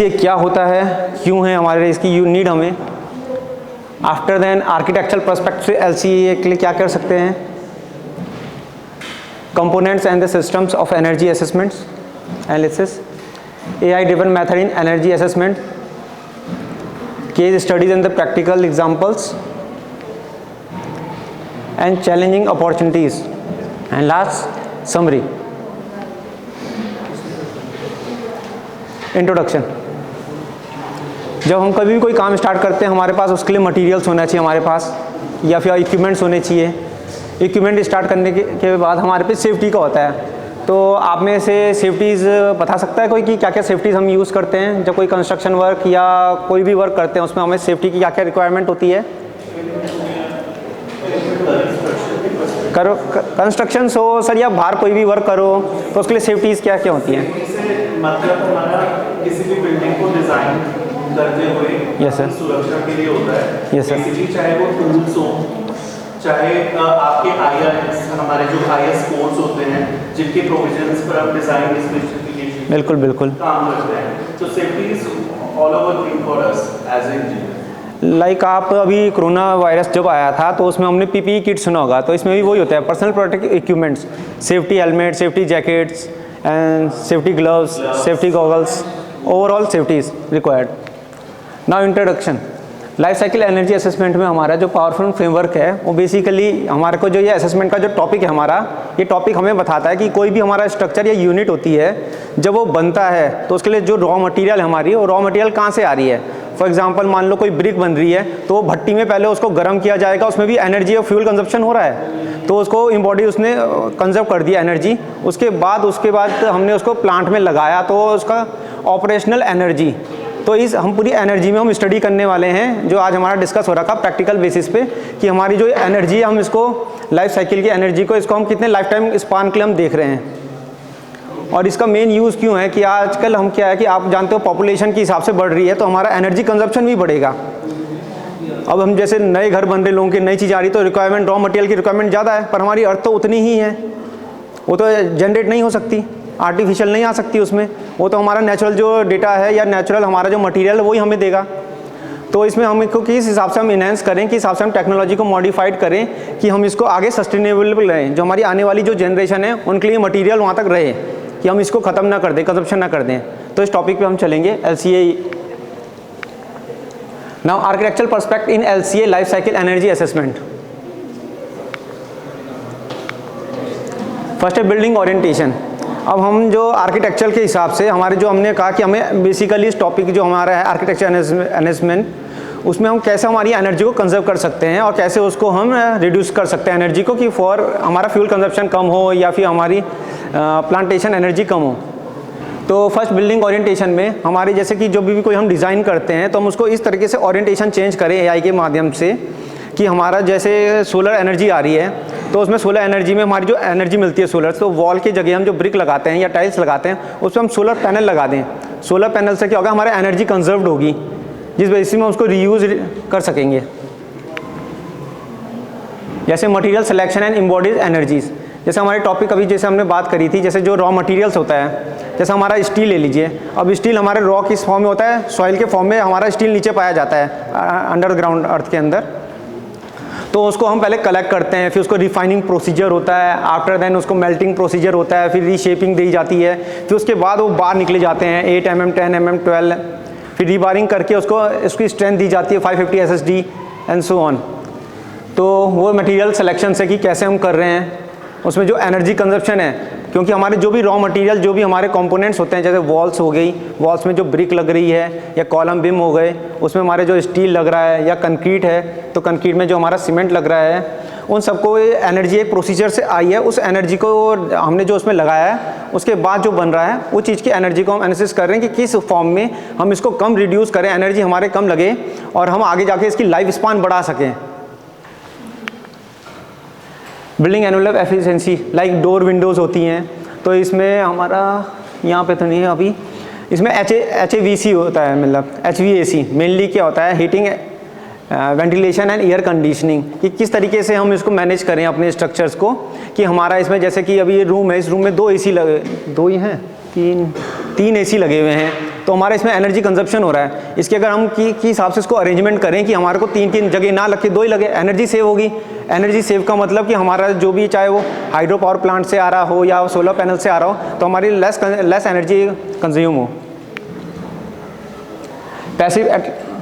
LCA क्या होता है, क्यों है हमारे इसकी नीड हमें। आफ्टर देन आर्किटेक्चरल पर्सपेक्टिव से LCA के लिए क्या कर सकते हैं। Components and the systems of energy assessments analysis, AI driven method in energy assessment, case studies and the practical examples and challenging opportunities, and last summary. Introduction. जब हम कभी भी कोई काम स्टार्ट करते हैं हमारे पास उसके लिए मटेरियल्स होना चाहिए हमारे पास, या फिर इक्विपमेंट्स होने चाहिए। इक्विपमेंट स्टार्ट करने के बाद हमारे पे सेफ्टी का होता है। तो आप में से सेफ्टीज़ बता सकता है कोई कि क्या क्या सेफ्टीज़ हम यूज़ करते हैं जब कोई कंस्ट्रक्शन वर्क या कोई भी वर्क करते हैं उसमें हमें सेफ्टी की क्या क्या रिक्वायरमेंट होती है। करो कंस्ट्रक्शन हो सर या बाहर कोई भी वर्क करो तो उसके लिए सेफ्टीज़ क्या क्या होती हैं। मतलब हमारा किसी भी बिल्डिंग को डिज़ाइन करते हुए यस सर सुरक्षा के लिए होता है। Yes sir. बेसिकली चाहे वो टूल्स हो, चाहे आपके IS हमारे जो IS कोड्स होते हैं जिनके प्रोविजंस पर हम डिज़ाइन स्पेसिफिकेशन बिल्कुल बिल्कुल काम करते हैं। तो safety is all over thing for us as a engineer. Like आप अभी कोरोना वायरस जब आया था तो उसमें हमने PPE किट सुना होगा, तो इसमें भी वही होता है, personal protective equipments, safety helmet, safety jackets and safety gloves, safety goggles, overall safety is required. Now introduction. Life cycle energy assessment में हमारा जो पावरफुल फ्रेमवर्क है वो बेसिकली हमारे को जो ये असेसमेंट का जो टॉपिक है हमारा, ये टॉपिक हमें बताता है कि कोई भी हमारा स्ट्रक्चर या यूनिट होती है जब वो बनता है तो उसके लिए जो रॉ मटेरियल है हमारी, वो रॉ मटेरियल कहाँ से आ रही है। फॉर एग्जांपल मान लो कोई ब्रिक बन रही है तो भट्टी में पहले उसको गर्म किया जाएगा, उसमें भी एनर्जी और फ्यूल कंजप्शन हो रहा है तो उसको इम्बॉडी उसने कंजर्व कर दिया एनर्जी। उसके बाद हमने उसको प्लांट में लगाया तो उसका ऑपरेशनल एनर्जी, तो इस हम पूरी एनर्जी में हम स्टडी करने वाले हैं जो आज हमारा डिस्कस हो रखा प्रैक्टिकल बेसिस पे कि हमारी जो एनर्जी है हम इसको लाइफ साइकिल की एनर्जी को इसको हम कितने लाइफ टाइम स्पान के लिए हम देख रहे हैं और इसका मेन यूज़ क्यों है कि आजकल हम क्या है कि आप जानते हो पॉपुलेशन के हिसाब से बढ़ रही है तो हमारा एनर्जी कंजप्शन भी बढ़ेगा। अब हम जैसे नए घर बन रहे, लोगों की नई चीज़ आ रही तो रिक्वायरमेंट रॉ मटेरियल की रिक्वायरमेंट ज़्यादा है, पर हमारी अर्थ तो उतनी ही है, वो तो जनरेट नहीं हो सकती, आर्टिफिशियल नहीं आ सकती उसमें, वो तो हमारा नेचुरल जो डेटा है या नेचुरल हमारा जो मटेरियल है वही हमें देगा। तो इसमें हम इसको किस हिसाब से हम इन्हेंस करें, किस हिसाब से हम टेक्नोलॉजी को मॉडिफाइड करें कि हम इसको आगे सस्टेनेबल रहें, जो हमारी आने वाली जो जनरेशन है उनके लिए मटीरियल वहाँ तक रहे कि हम इसको ख़त्म ना कर दें, कंजप्शन ना कर दें। तो इस टॉपिक पे हम चलेंगे LCA। Now architectural perspective in LCA life cycle energy assessment. First है बिल्डिंग ओरिएंटेशन। अब हम जो आर्किटेक्चर के हिसाब से हमारे जो हमने कहा कि हमें बेसिकली इस टॉपिक जो हमारा है आर्किटेक्चर एनालिसिस, उसमें हम कैसे हमारी एनर्जी को कंजर्व कर सकते हैं और कैसे उसको हम रिड्यूस कर सकते हैं एनर्जी को कि फॉर हमारा फ्यूल कंजप्शन कम हो या फिर हमारी प्लांटेशन एनर्जी कम हो। तो फर्स्ट बिल्डिंग ओरिएंटेशन में हमारी जैसे कि जो भी कोई हम डिज़ाइन करते हैं तो हम उसको इस तरीके से ओरिएंटेशन चेंज करें AI के माध्यम से कि हमारा जैसे सोलर एनर्जी आ रही है तो उसमें सोलर एनर्जी में हमारी जो एनर्जी मिलती है सोलर, तो वॉल की जगह हम जो ब्रिक लगाते हैं या टाइल्स लगाते हैं उसमें हम सोलर पैनल लगा दें। सोलर पैनल से क्या होगा, हमारा एनर्जी कंजर्व्ड होगी जिस वजह से हम उसको रीयूज कर सकेंगे। जैसे मटेरियल सिलेक्शन एंड इम्बॉडीज एनर्जीज, जैसे हमारे टॉपिक अभी जैसे हमने बात करी थी, जैसे जो रॉ मटेरियल्स होता है, जैसे हमारा स्टील ले लीजिए। अब स्टील हमारे रॉ किस फॉर्म में होता है, सॉइल के फॉर्म में हमारा स्टील नीचे पाया जाता है अंडरग्राउंड अर्थ के अंदर। तो उसको हम पहले कलेक्ट करते हैं, फिर उसको रिफाइनिंग प्रोसीजर होता है, आफ्टर देन उसको मेल्टिंग प्रोसीजर होता है, फिर रीशेपिंग दी जाती है, फिर उसके बाद वो बार निकले जाते हैं 8 mm 10 mm 12, फिर रीबारिंग करके उसकी स्ट्रेंथ दी जाती है 550 SSD एंड सो ऑन। तो वो मटेरियल सिलेक्शन से कि कैसे हम कर रहे हैं, उसमें जो एनर्जी कंजप्शन है, क्योंकि हमारे जो भी रॉ मटेरियल जो भी हमारे कंपोनेंट्स होते हैं, जैसे वॉल्स हो गई, वॉल्स में जो ब्रिक लग रही है या कॉलम बीम हो गए, उसमें हमारे जो स्टील लग रहा है या कंक्रीट है तो कंक्रीट में जो हमारा सीमेंट लग रहा है, उन सबको एनर्जी एक प्रोसीजर से आई है, उस एनर्जी को हमने जो उसमें लगाया है उसके बाद जो बन रहा है वो चीज़ की एनर्जी को हम एनालिसिस कर रहे हैं कि किस फॉर्म में हम इसको कम रिड्यूस करें, एनर्जी हमारे कम लगे और हम आगे जाके इसकी लाइफ स्पान बढ़ा सकें। Building annual efficiency, like door Windows होती हैं, तो इसमें हमारा यहाँ पे तो नहीं है अभी, इसमें HVAC होता है, मतलब HVAC मेनली क्या होता है, heating ventilation and air conditioning, कि किस तरीके से हम इसको मैनेज करें अपने स्ट्रक्चर्स को, कि हमारा इसमें जैसे कि अभी ये रूम है, इस रूम में 2 AC लगे, 2 ही हैं, 3 AC लगे हुए हैं, तो हमारा इसमें एनर्जी कंजप्शन हो रहा है। इसके अगर हम की हिसाब से इसको अरेंजमेंट करें कि हमारे को 3 जगह ना लगे 2 ही लगे, एनर्जी सेव होगी। एनर्जी सेव का मतलब कि हमारा जो भी, चाहे वो हाइड्रो पावर प्लांट से आ रहा हो या सोलर पैनल से आ रहा हो, तो हमारी लेस एनर्जी कंज्यूम हो। Passive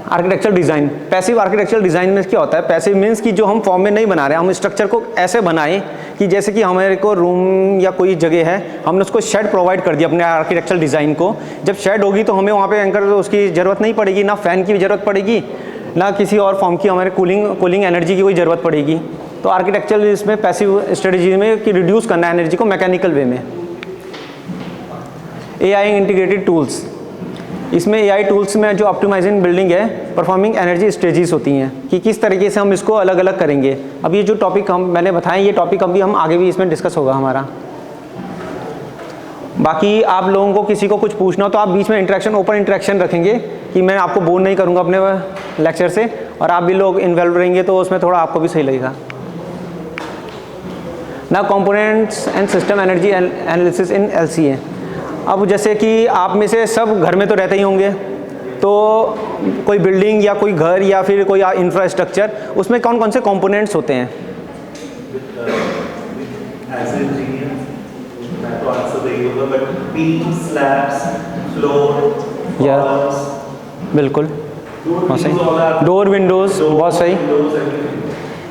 architectural design, passive architectural design में क्या होता है? पैसिव मीन्स कि जो हम फॉर्म में नहीं बना रहे हैं, हम स्ट्रक्चर को ऐसे बनाएं कि जैसे कि हमारे को रूम या कोई जगह है, हमने उसको शेड प्रोवाइड कर दिया अपने आर्किटेक्चरल डिज़ाइन को। जब शेड होगी तो हमें वहाँ पे एंकर उसकी ज़रूरत नहीं पड़ेगी, ना फ़ैन की भी ज़रूरत पड़ेगी, ना किसी और फॉर्म की हमारे कूलिंग एनर्जी की कोई ज़रूरत पड़ेगी। तो आर्किटेक्चरल इसमें पैसिव स्ट्रेटजी में कि रिड्यूस करना है एनर्जी को मैकेनिकल वे में। AI इंटीग्रेटेड टूल्स, इसमें AI टूल्स में जो ऑप्टिमाइजिंग बिल्डिंग है, परफॉर्मिंग एनर्जी स्ट्रेटजीज होती हैं कि किस तरीके से हम इसको अलग अलग करेंगे। अब ये जो टॉपिक मैंने बताए, ये टॉपिक अभी हम आगे भी इसमें डिस्कस होगा हमारा। बाकी आप लोगों को किसी को कुछ पूछना हो तो आप बीच में इंटरेक्शन, ओपन इंटरेक्शन रखेंगे कि मैं आपको बोर नहीं करूँगा अपने लेक्चर से, और आप भी लोग इन्वॉल्व रहेंगे तो उसमें थोड़ा आपको भी सही लगेगा। ना components and system energy analysis in LCA। अब जैसे कि आप में से सब घर में तो रहते ही होंगे, तो कोई बिल्डिंग या कोई घर या फिर कोई इंफ्रास्ट्रक्चर, उसमें कौन कौन से कंपोनेंट्स होते हैं? एज ए इंजीनियर मैं तो आंसर दे दूंगा, but beam, slabs, floor, columns, बिल्कुल बहुत सही, डोर, विंडोज, बहुत सही।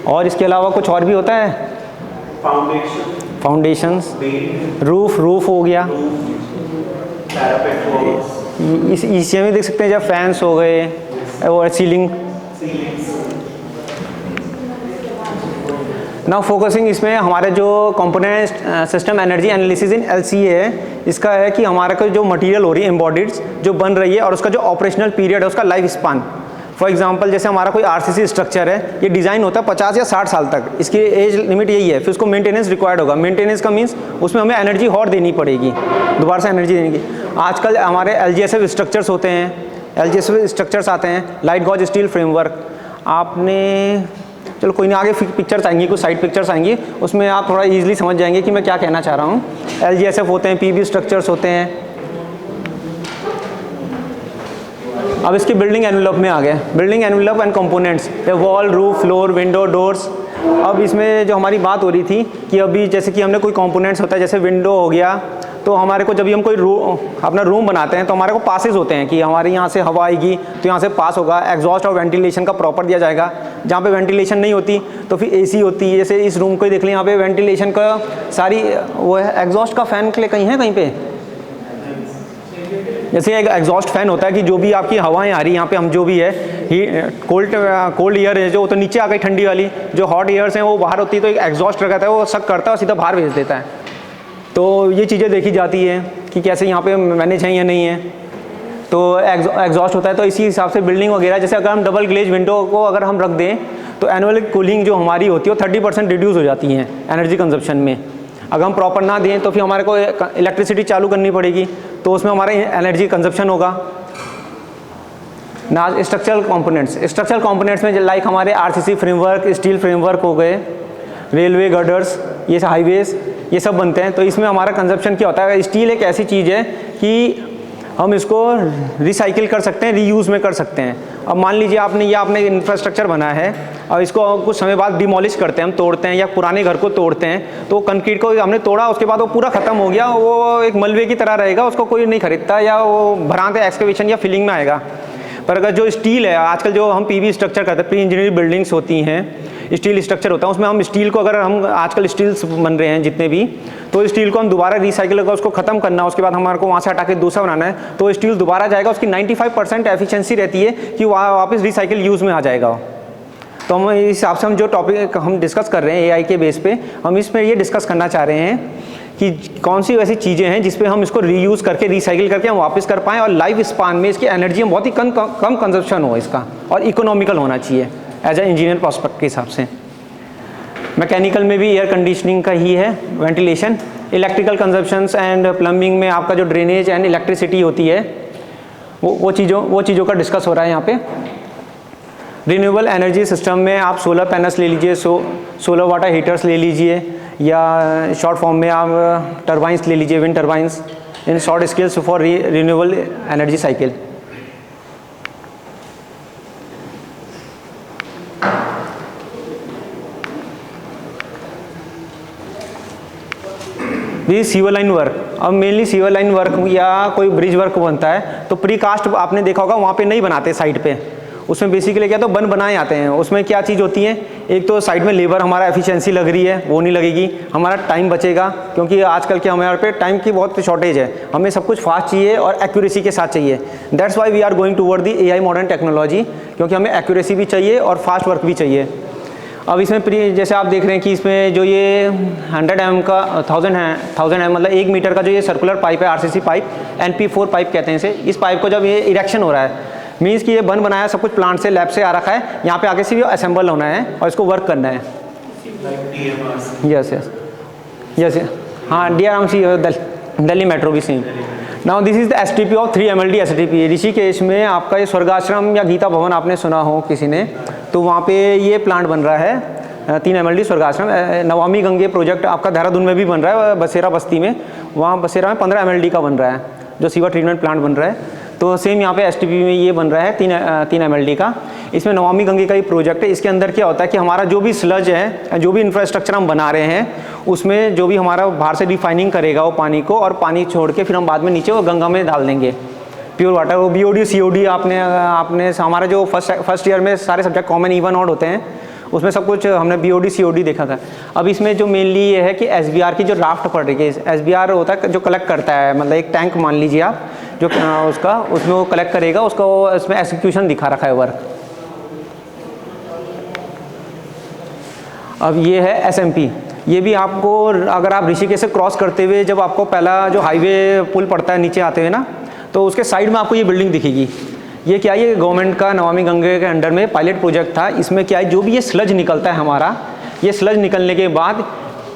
और इसके अलावा कुछ और भी होता है? फाउंडेशंस, रूफ हो गया, इस ECM में देख सकते हैं जब फैंस हो गए और सीलिंग। नाउ फोकसिंग, इसमें हमारे जो component system energy analysis in LCA है, इसका है कि हमारे को जो मटेरियल हो रही है एम्बॉडीड जो बन रही है, और उसका जो ऑपरेशनल पीरियड है, उसका लाइफ स्पान। फॉर एग्जांपल जैसे हमारा कोई RCC स्ट्रक्चर है, ये डिज़ाइन होता है 50 या 60 साल तक, इसकी एज लिमिट यही है। फिर उसको मेंटेनेंस रिक्वायर्ड होगा। मेंटेनेंस का मीन्स उसमें हमें एनर्जी और देनी पड़ेगी, दोबारा से एनर्जी देने की। आजकल हमारे LGSF स्ट्रक्चर्स होते हैं, LGSF स्ट्रक्चर्स आते हैं, लाइट गॉज स्टील फ्रेमवर्क। आपने, चलो कोई नहीं, आगे पिक्चर्स आएंगी, कुछ साइड पिक्चर्स आएंगी, उसमें आप थोड़ा ईजिली समझ जाएंगे कि मैं क्या कहना चाह रहा हूँ। LGSF होते हैं, PB स्ट्रक्चर्स होते हैं। अब इसकी बिल्डिंग एनवेलप में आ गए, building envelope and components, wall, roof, floor, window, doors. अब इसमें जो हमारी बात हो रही थी कि अभी जैसे कि हमने कोई कंपोनेंट्स होता है, जैसे विंडो हो गया, तो हमारे को जब भी हम कोई अपना रूम बनाते हैं तो हमारे को पासेज होते हैं कि हमारे यहाँ से हवा आएगी तो यहाँ से पास होगा, एग्जॉस्ट और वेंटिलेशन का प्रॉपर दिया जाएगा। जहाँ पे वेंटिलेशन नहीं होती तो फिर AC होती है। जैसे इस रूम को ही देख लें, यहाँ पे वेंटिलेशन का सारी वो है, एग्जॉस्ट का फ़ैन के लिए कहीं है, कहीं पे जैसे एक एग्जॉस्ट फैन होता है कि जो भी आपकी हवाएं आ रही, यहाँ पे हम जो भी है कोल्ड एयर है जो तो नीचे आ गई, ठंडी वाली जो हॉट एयर्स हैं वो बाहर होती है, तो एक एग्जॉस्ट रखा है वो सक करता है और सीधा बाहर भेज देता है। तो ये चीज़ें देखी जाती है कि कैसे यहाँ पे मैनेज है या नहीं है। तो एग्जॉस्ट होता है, तो इसी हिसाब से बिल्डिंग वगैरह, जैसे अगर हम डबल ग्लेज विंडो को अगर हम रख दें तो एनुअल कूलिंग जो हमारी होती है वो 30% रिड्यूस हो जाती है एनर्जी कंजप्शन में। अगर हम प्रॉपर ना दें तो फिर हमारे को इलेक्ट्रिसिटी चालू करनी पड़ेगी, तो उसमें हमारा एनर्जी कंजप्शन होगा ना। स्ट्रक्चरल कंपोनेंट्स में लाइक हमारे RCC फ्रेमवर्क, स्टील फ्रेमवर्क हो गए, रेलवे गर्डर्स, ये हाईवेज, ये सब बनते हैं। तो इसमें हमारा कंजप्शन क्या होता है? स्टील एक ऐसी चीज़ है कि हम इसको रिसाइकिल कर सकते हैं, रीयूज़ में कर सकते हैं। अब मान लीजिए आपने इंफ्रास्ट्रक्चर बना है और इसको कुछ समय बाद डिमोलिश करते हैं, हम तोड़ते हैं, या पुराने घर को तोड़ते हैं, तो कंक्रीट को हमने तोड़ा, उसके बाद वो पूरा ख़त्म हो गया, वो एक मलबे की तरह रहेगा, उसको कोई नहीं खरीदता, या वो भरांत एक्सकेवेशन या फिलिंग में आएगा। पर अगर जो स्टील है, आजकल जो हम PB स्ट्रक्चर करते हैं, प्री इंजीनियरिंग बिल्डिंग्स होती हैं, स्टील स्ट्रक्चर होता है, उसमें हम स्टील को, अगर हम आजकल स्टील्स बन रहे हैं जितने भी, तो स्टील को हम दोबारा रिसाइकिल करके उसको ख़त्म करना, उसके बाद हमारे को वहाँ से हटा के दूसरा बनाना है, तो स्टील दोबारा जाएगा, उसकी 95% एफिशिएंसी रहती है कि वहाँ वापस रिसाइकिल यूज़ में आ जाएगा। तो हम इस हिसाब से हम जो टॉपिक हम डिस्कस कर रहे हैं AI के बेस पे, हम इसमें ये डिस्कस करना चाह रहे हैं कि कौन सी ऐसी चीज़ें हैं जिस पे हम इसको रीयूज़ करके, रिसाइकिल करके हम वापस कर पाएँ, और लाइफ स्पान में इसकी एनर्जी में बहुत ही कम कंजप्शन हो इसका, और इकोनॉमिकल होना चाहिए एज ए इंजीनियर प्रोस्पेक्ट के हिसाब से। मैकेनिकल में भी एयर कंडीशनिंग का ही है, ventilation, electrical consumptions and plumbing में आपका जो ड्रेनेज एंड इलेक्ट्रिसिटी होती है, वो चीज़ों का डिस्कस हो रहा है यहाँ पे। रिन्यूएबल एनर्जी सिस्टम में आप सोलर पैनल्स ले लीजिए, सोलर वाटर हीटर्स ले लीजिए, या शॉर्ट फॉर्म में आप टरबाइंस ले लीजिए, wind turbines. In short scales for renewable energy cycle. ये सिविल लाइन वर्क, अब मेनली सिविल लाइन वर्क या कोई ब्रिज वर्क बनता है तो प्री कास्ट आपने देखा होगा वहाँ पे नहीं बनाते साइड पे, उसमें बेसिकली क्या तो बनाए आते हैं। उसमें क्या चीज़ होती है, एक तो साइड में लेबर हमारा एफिशिएंसी लग रही है वो नहीं लगेगी, हमारा टाइम बचेगा क्योंकि आजकल के हमारे पे टाइम की बहुत शॉर्टेज है, हमें सब कुछ फास्ट चाहिए और एक्यूरेसी के साथ चाहिए। That's why we are going toward the AI modern technology, क्योंकि हमें एक्यूरेसी भी चाहिए और फास्ट वर्क भी चाहिए। अब इसमें जैसे आप देख रहे हैं कि इसमें जो ये 100 mm का 1000 mm मतलब 1 मीटर का जो ये सर्कुलर पाइप है, RCC पाइप, NP4 पाइप कहते हैं इसे। इस पाइप को जब ये इरेक्शन हो रहा है, मीन्स कि ये बनाया सब कुछ प्लांट से, लैब से आ रखा है, यहाँ पे आगे से भी असेंबल होना है और इसको वर्क करना है। यस यस यस, हाँ DRMC दिल्ली मेट्रो भी same. Now this is the STP of 3 MLD STP। Rishikesh में आपका ये स्वर्गाश्रम या गीता भवन आपने सुना हो किसी ने, तो वहाँ पे ये प्लांट बन रहा है 3 MLD स्वर्गाश्रम। नमामि गंगे प्रोजेक्ट आपका देहरादून में भी बन रहा है, बसेरा बस्ती में, वहाँ बसेरा में 15 MLD का बन रहा है जो सीवर ट्रीटमेंट प्लांट बन रहा है। तो सेम यहाँ पे STP में ये बन रहा है 3 MLD का। इसमें नमामि गंगे का ही प्रोजेक्ट है। इसके अंदर क्या होता है कि हमारा जो भी स्लज है, जो भी इंफ्रास्ट्रक्चर हम बना रहे हैं, उसमें जो भी हमारा बाहर से रिफाइनिंग करेगा वो पानी को, और पानी छोड़ के फिर हम बाद में नीचे वो गंगा में डाल देंगे प्योर वाटर। वो BOD COD आपने हमारा जो फर्स्ट ईयर में सारे सब्जेक्ट कॉमन इवन ऑड होते हैं, उसमें सब कुछ हमने BOD COD देखा था। अब इसमें जो मेनली ये है कि SBR की जो राफ्ट पड़ रही है, SBR होता है जो कलेक्ट करता है, मतलब एक टैंक मान लीजिए आप, जो उसमें वो कलेक्ट करेगा, उसको इसमें एक्सिक्यूशन दिखा रखा है वर्क। अब ये है SMP। ये भी आपको अगर आप ऋषिकेश से क्रॉस करते हुए जब आपको पहला जो हाईवे पुल पड़ता है नीचे आते हुए ना, तो उसके साइड में आपको ये बिल्डिंग दिखेगी। ये क्या है, ये गवर्नमेंट का नमामि गंगे के अंडर में पायलट प्रोजेक्ट था। इसमें क्या है, जो भी ये स्लज निकलता है हमारा, ये स्लज निकलने के बाद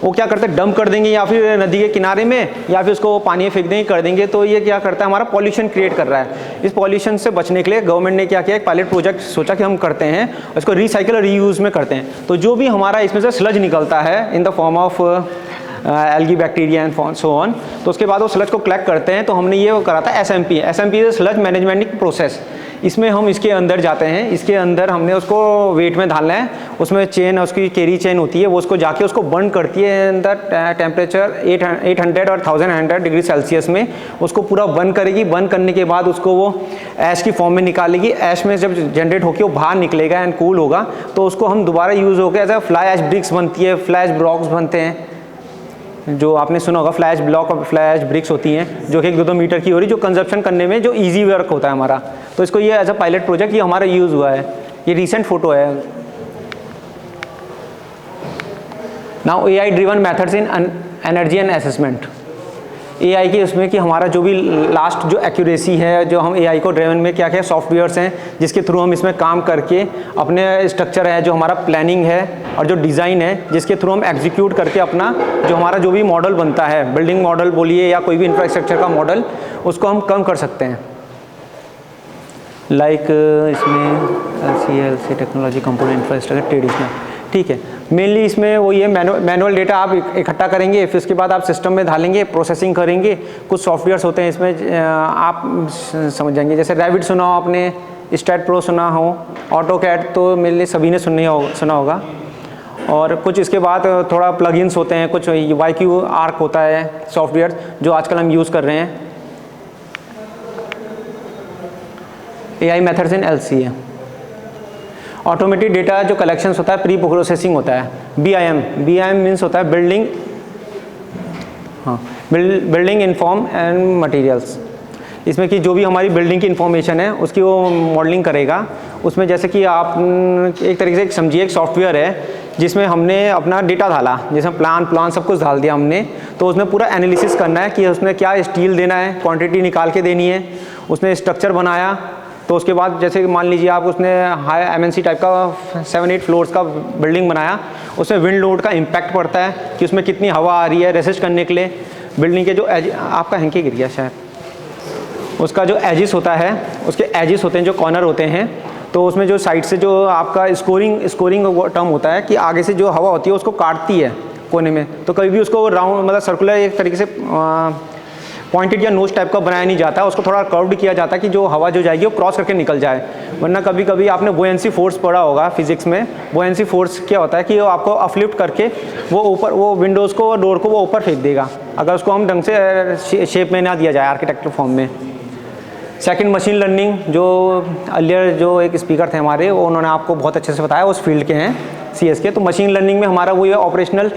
वो क्या करते हैं, डंप कर देंगे या फिर नदी के किनारे में, या फिर उसको पानी में फेंक देंगे कर देंगे। तो ये क्या करता है, हमारा पॉल्यूशन क्रिएट कर रहा है। इस पॉल्यूशन से बचने के लिए गवर्नमेंट ने क्या किया, एक पायलट प्रोजेक्ट सोचा कि हम करते हैं, इसको रिसाइकिल और रीयूज़ में करते हैं। तो जो भी हमारा इसमें से स्लज निकलता है इन the form of algae bacteria and so on, तो उसके बाद वो स्लज को कलेक्ट करते हैं। तो हमने ये करा था SMP is sludge management process. इसमें हम इसके अंदर जाते हैं, इसके अंदर हमने उसको वेट में डालना है, उसमें चेन, उसकी कैरी चेन होती है, वो उसको जाके उसको बर्न करती है इन द टेम्परेचर 800 और 1100 डिग्री सेल्सियस में, उसको पूरा बर्न करेगी। बर्न करने के बाद उसको वो ऐश की फॉर्म में निकालेगी। ऐश में जब जनरेट होकर वो बाहर निकलेगा एंड कूल होगा, तो उसको हम दोबारा यूज़ होकर एज फ्लाई ऐश ब्रिक्स बनती है, फ्लाई ऐश ब्लॉक्स बनते हैं, जो आपने सुना होगा फ्लाई ऐश ब्लॉक और फ्लाई ऐश ब्रिक्स होती हैं, जो कि 1-2 मीटर की हो रही, जो कंजप्शन करने में जो इजी वर्क होता है हमारा। तो इसको ये एज अ पायलट प्रोजेक्ट ये हमारा यूज़ हुआ है। ये रिसेंट फोटो है। Now AI driven methods in energy and assessment. AI की उसमें कि हमारा जो भी लास्ट जो एक्यूरेसी है, जो हम AI को ड्रिवन में क्या क्या सॉफ्टवेयर्स हैं जिसके थ्रू हम इसमें काम करके अपने स्ट्रक्चर है, जो हमारा प्लानिंग है और जो डिज़ाइन है, जिसके थ्रू हम एग्जीक्यूट करके अपना जो हमारा जो भी मॉडल बनता है, बिल्डिंग मॉडल बोलिए या कोई भी इंफ्रास्ट्रक्चर का मॉडल, उसको हम कम कर सकते हैं। लाइक इसमें LC technology component infrastructure traditional, ठीक है। मेनली इसमें वो ये मैनुअल डेटा आप इकट्ठा करेंगे, फिर उसके बाद आप सिस्टम में डालेंगे, प्रोसेसिंग करेंगे। कुछ सॉफ्टवेयर्स होते हैं इसमें, आप समझ जाएंगे, जैसे रैविड सुना हो आपने, स्टैट प्रो सुना हो, ऑटोकैड तो मेनली सभी ने सुना होगा। और कुछ इसके बाद थोड़ा प्लगइन्स होते हैं, कुछ YQ आर्क होता है सॉफ्टवेयर जो आजकल हम यूज़ कर रहे हैं। AI मेथड्स इन LC है। ऑटोमेटेड डेटा जो कलेक्शंस होता है, प्री प्रोसेसिंग होता है, BIM मीन्स होता है बिल्डिंग, हाँ, बिल्डिंग इन्फॉर्म एंड मटेरियल्स। इसमें कि जो भी हमारी बिल्डिंग की इन्फॉर्मेशन है उसकी वो मॉडलिंग करेगा। उसमें जैसे कि आप एक तरीके से समझिए एक सॉफ्टवेयर है जिसमें हमने अपना डेटा डाला, जैसे प्लान सब कुछ डाल दिया हमने, तो उसमें पूरा एनालिसिस करना है कि उसमें क्या स्टील देना है, क्वांटिटी निकाल के देनी है। उसने स्ट्रक्चर बनाया, तो उसके बाद जैसे मान लीजिए आप उसने हाई MNC टाइप का 7-8 फ्लोर्स का बिल्डिंग बनाया, उसमें विंड लोड का इम्पैक्ट पड़ता है कि उसमें कितनी हवा आ रही है, रेसिस्ट करने के लिए बिल्डिंग के जो एज, आपका हैंकी गिर गया शायद, उसका जो एजिस होता है, उसके एजिस होते हैं जो कॉर्नर होते हैं, तो उसमें जो साइड से जो आपका स्कोरिंग टर्म होता है कि आगे से जो हवा होती है उसको काटती है कोने में, तो कभी भी उसको राउंड मतलब सर्कुलर एक तरीके से पॉइंटेड या नोज टाइप का बनाया नहीं जाता, उसको थोड़ा कर्व्ड किया जाता है कि जो हवा जो जाएगी वो क्रॉस करके निकल जाए। वरना कभी कभी आपने बुएंसी फोर्स पढ़ा होगा फिजिक्स में। बुएंसी फोर्स क्या होता है कि वो आपको अपलिफ्ट करके वो ऊपर, वो विंडोज़ को, डोर को वो ऊपर फेंक देगा अगर उसको हम ढंग से शेप में ना दिया जाए आर्किटेक्चर फॉर्म में। सेकंड मशीन लर्निंग, जो अर्लियर जो एक स्पीकर थे हमारे, वो उन्होंने आपको बहुत अच्छे से बताया, उस फील्ड के हैं CS के। तो मशीन लर्निंग में हमारा वो ये ऑपरेशनल